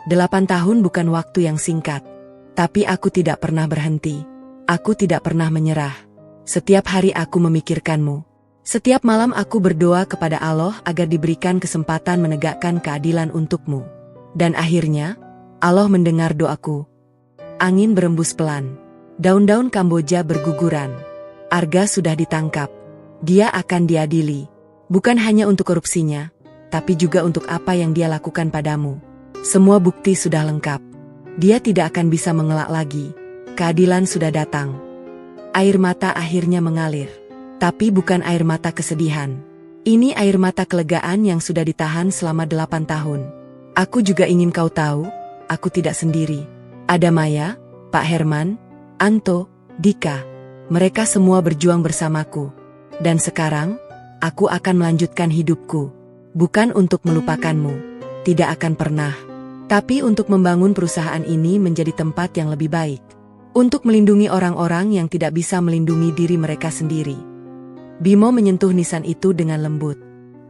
8 tahun bukan waktu yang singkat. Tapi aku tidak pernah berhenti. Aku tidak pernah menyerah. Setiap hari aku memikirkanmu. Setiap malam aku berdoa kepada Allah agar diberikan kesempatan menegakkan keadilan untukmu. Dan akhirnya, Allah mendengar doaku." Angin berembus pelan. Daun-daun Kamboja berguguran. Arga sudah ditangkap. Dia akan diadili. Bukan hanya untuk korupsinya, tapi juga untuk apa yang dia lakukan padamu. Semua bukti sudah lengkap. Dia tidak akan bisa mengelak lagi. Keadilan sudah datang. Air mata akhirnya mengalir. Tapi bukan air mata kesedihan. Ini air mata kelegaan yang sudah ditahan selama 8 tahun. Aku juga ingin kau tahu, aku tidak sendiri. Ada Maya, Pak Herman, Anto, Dika. Mereka semua berjuang bersamaku. Dan sekarang, aku akan melanjutkan hidupku. Bukan untuk melupakanmu. Tidak akan pernah. Tapi untuk membangun perusahaan ini menjadi tempat yang lebih baik. Untuk melindungi orang-orang yang tidak bisa melindungi diri mereka sendiri. Bimo menyentuh nisan itu dengan lembut.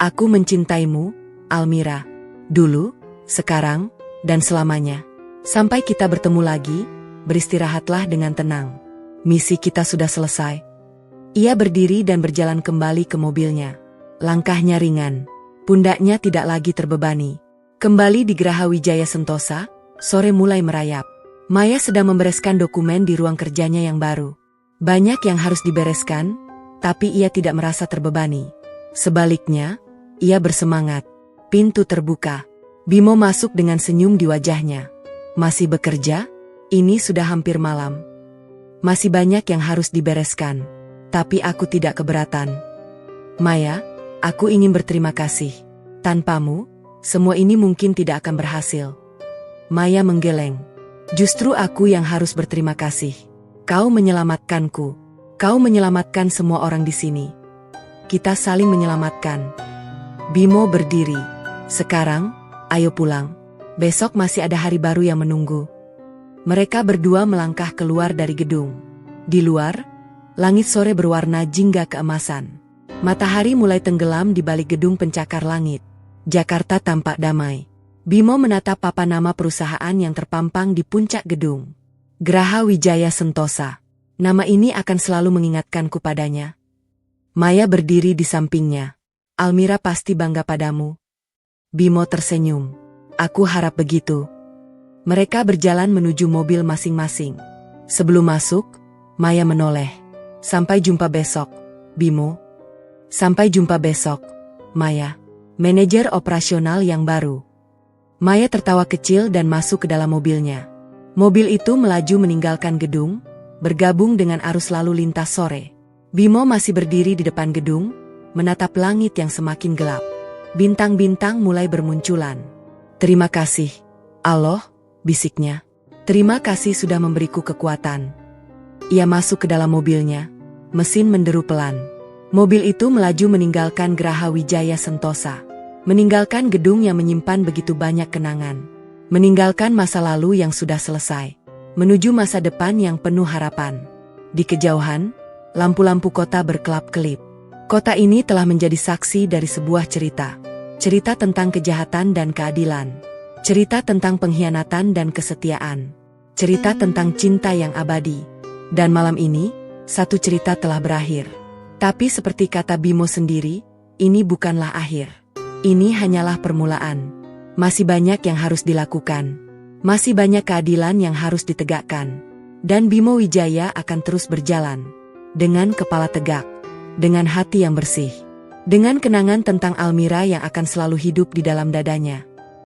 Aku mencintaimu, Almira. Dulu, sekarang, dan selamanya. Sampai kita bertemu lagi, beristirahatlah dengan tenang. Misi kita sudah selesai. Ia berdiri dan berjalan kembali ke mobilnya. Langkahnya ringan. Pundaknya tidak lagi terbebani. Kembali di Geraha Wijaya Sentosa, sore mulai merayap. Maya sedang membereskan dokumen di ruang kerjanya yang baru. Banyak yang harus dibereskan, tapi ia tidak merasa terbebani. Sebaliknya, ia bersemangat. Pintu terbuka. Bimo masuk dengan senyum di wajahnya. Masih bekerja? Ini sudah hampir malam. Masih banyak yang harus dibereskan. Tapi aku tidak keberatan. Maya, aku ingin berterima kasih. Tanpamu, semua ini mungkin tidak akan berhasil. Maya menggeleng. Justru aku yang harus berterima kasih. Kau menyelamatkanku. Kau menyelamatkan semua orang di sini. Kita saling menyelamatkan. Bimo berdiri. Sekarang, ayo pulang. Besok masih ada hari baru yang menunggu. Mereka berdua melangkah keluar dari gedung. Di luar, langit sore berwarna jingga keemasan. Matahari mulai tenggelam di balik gedung pencakar langit. Jakarta tampak damai. Bimo menatap papan nama perusahaan yang terpampang di puncak gedung. Geraha Wijaya Sentosa. Nama ini akan selalu mengingatkanku padanya. Maya berdiri di sampingnya. Almira pasti bangga padamu. Bimo tersenyum. Aku harap begitu. Mereka berjalan menuju mobil masing-masing. Sebelum masuk, Maya menoleh. Sampai jumpa besok, Bimo. Sampai jumpa besok, Maya. Manajer operasional yang baru. Maya tertawa kecil dan masuk ke dalam mobilnya. Mobil itu melaju meninggalkan gedung, bergabung dengan arus lalu lintas sore. Bimo masih berdiri di depan gedung, menatap langit yang semakin gelap. Bintang-bintang mulai bermunculan. Terima kasih, Allah, bisiknya. Terima kasih sudah memberiku kekuatan. Ia masuk ke dalam mobilnya. Mesin menderu pelan. Mobil itu melaju meninggalkan Geraha Wijaya Sentosa. Meninggalkan gedung yang menyimpan begitu banyak kenangan. Meninggalkan masa lalu yang sudah selesai. Menuju masa depan yang penuh harapan. Di kejauhan, lampu-lampu kota berkelap-kelip. Kota ini telah menjadi saksi dari sebuah cerita. Cerita tentang kejahatan dan keadilan. Cerita tentang pengkhianatan dan kesetiaan. Cerita tentang cinta yang abadi. Dan malam ini, satu cerita telah berakhir. Tapi seperti kata Bimo sendiri, ini bukanlah akhir. Ini hanyalah permulaan. Masih banyak yang harus dilakukan. Masih banyak keadilan yang harus ditegakkan. Dan Bimo Wijaya akan terus berjalan. Dengan kepala tegak. Dengan hati yang bersih. Dengan kenangan tentang Almira yang akan selalu hidup di dalam dadanya.